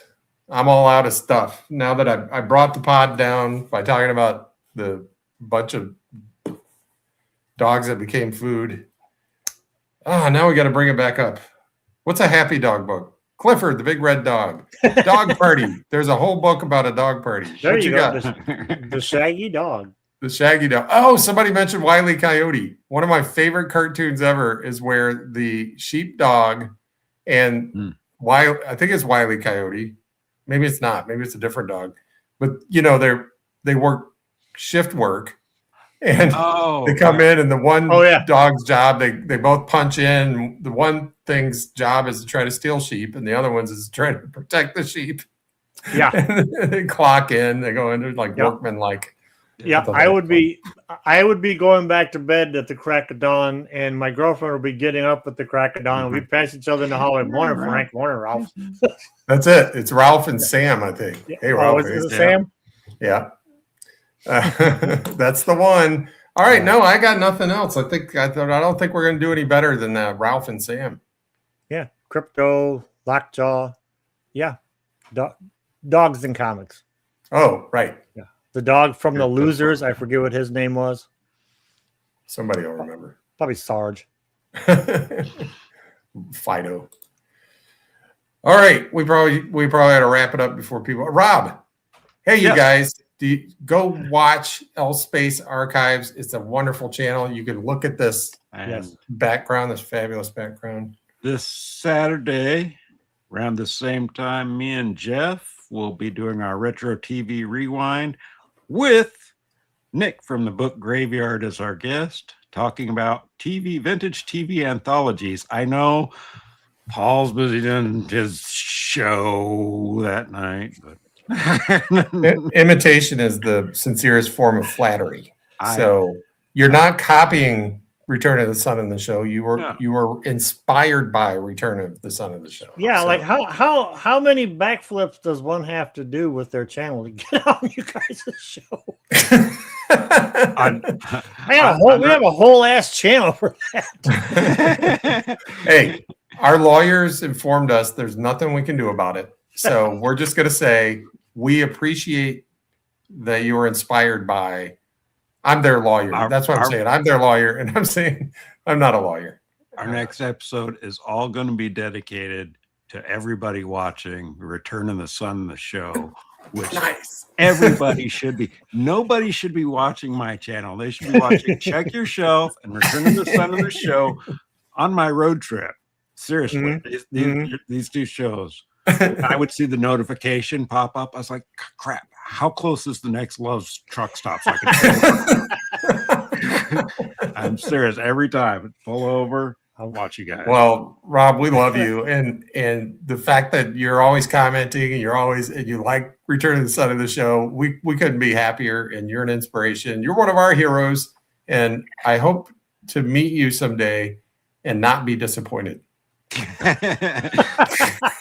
I'm all out of stuff now that I brought the pod down by talking about the bunch of dogs that became food. Now we got to bring it back up. What's a happy dog book? Clifford, the big red dog. Dog party. There's a whole book about a dog party. There What you go. got? The shaggy dog. The shaggy dog. Oh, somebody mentioned Wile E. Coyote. One of my favorite cartoons ever is where the sheepdog and I think it's Wile E. Coyote. Maybe it's not. Maybe it's a different dog. But they work shift work, and they come in, and the one dog's job they both punch in. The one thing's job is to try to steal sheep, and the other one's is to try to protect the sheep. Yeah, and they clock in. They go into like workman like. Yeah, I would be going back to bed at the crack of dawn, and my girlfriend would be getting up at the crack of dawn. We'd pass each other in the hallway. Morning, Frank. Morning, Ralph. That's it. It's Ralph and Sam, I think. Hey, Ralph. Is it Sam? Yeah. That's the one. All right. No, I got nothing else. I don't think we're going to do any better than Ralph and Sam. Yeah. Crypto, Lockjaw. Yeah. Dogs in comics. Oh, right. Yeah. The dog from The Losers. I forget what his name was. Somebody will remember. Probably Sarge. Fido. All right. We probably had to wrap it up before people. Rob. Hey, you guys. Go watch SpaceArchives. It's a wonderful channel. You can look at this background, this fabulous background. This Saturday, around the same time, me and Jeff will be doing our Retro TV Rewind with Nick from the Book Graveyard as our guest, talking about vintage TV anthologies. I know Paul's busy doing his show that night, but imitation is the sincerest form of flattery. So you're not copying Return of the Son of the Show. You were inspired by Return of the Son of the Show. Yeah, so. Like how many backflips does one have to do with their channel to get on you guys' show? We have a whole ass channel for that. Hey, our lawyers informed us there's nothing we can do about it. So we're just going to say we appreciate that you were inspired by. I'm their lawyer. That's what I'm saying. I'm their lawyer, and I'm saying I'm not a lawyer. Our next episode is all going to be dedicated to everybody watching Return of the Son of the Show, which everybody should be. Nobody should be watching my channel. They should be watching Check Your Shelf and Return of the Son of the Show on my road trip. Seriously, these two shows. I would see the notification pop up. I was like, crap, how close is the next Love's truck stop so I can I'm serious. Every time pull over, I'll watch you guys. Well, Rob, we love you. And the fact that you're always commenting and you like Return of the Son of the Show, we couldn't be happier, and you're an inspiration. You're one of our heroes, and I hope to meet you someday and not be disappointed.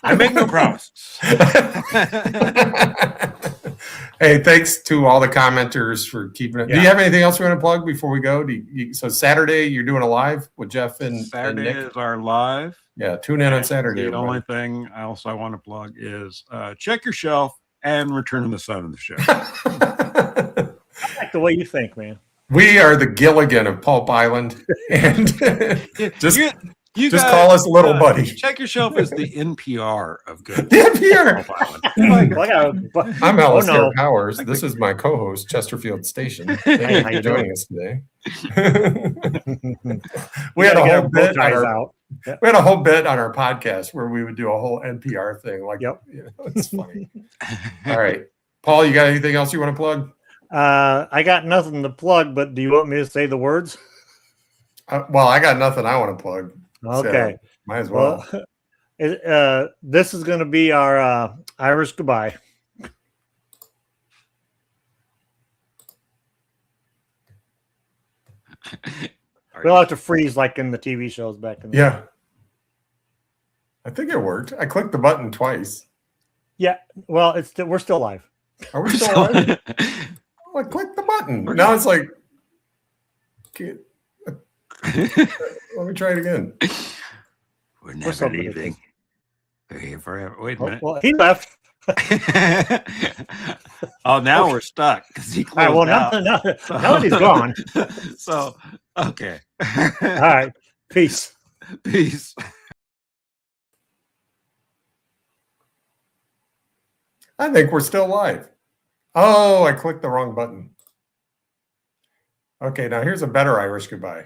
I make no promises. Hey, thanks to all the commenters for keeping it. Do you have anything else you want to plug before we go? So Saturday you're doing a live with Jeff and Saturday and Nick? Is our live. Yeah, tune in on Saturday. The only thing else I want to plug is Check Your Shelf and Return of the Son of the Show. I like the way you think, man. We are the Gilligan of Pulp Island, and just guys, call us Little Buddy. Check Your Shelf is the NPR of good. The NPR. I'm Alistair Powers. This is my co-host, Chesterfield Station. Thank you for joining us today. We had a whole bit we had a whole bit on our podcast where we would do a whole NPR thing. Like, it's funny. All right, Paul, you got anything else you want to plug? I got nothing to plug, but do you want me to say the words? Well, I got nothing I want to plug. Okay. So might as well. This is going to be our Irish goodbye. We'll have to freeze like in the TV shows back in the day. I think it worked. I clicked the button twice. Yeah. Well, we're still live. Are we still live? I clicked the button. Now it's like, let me try it again. We're never leaving. Hey, forever. Wait a Oh, minute. well, he left. Oh, now we're stuck because he All right. closed Well, out. now that he's gone. So, okay. All right. Peace. Peace. I think we're still live. Oh, I clicked the wrong button. Okay, now here's a better Irish goodbye.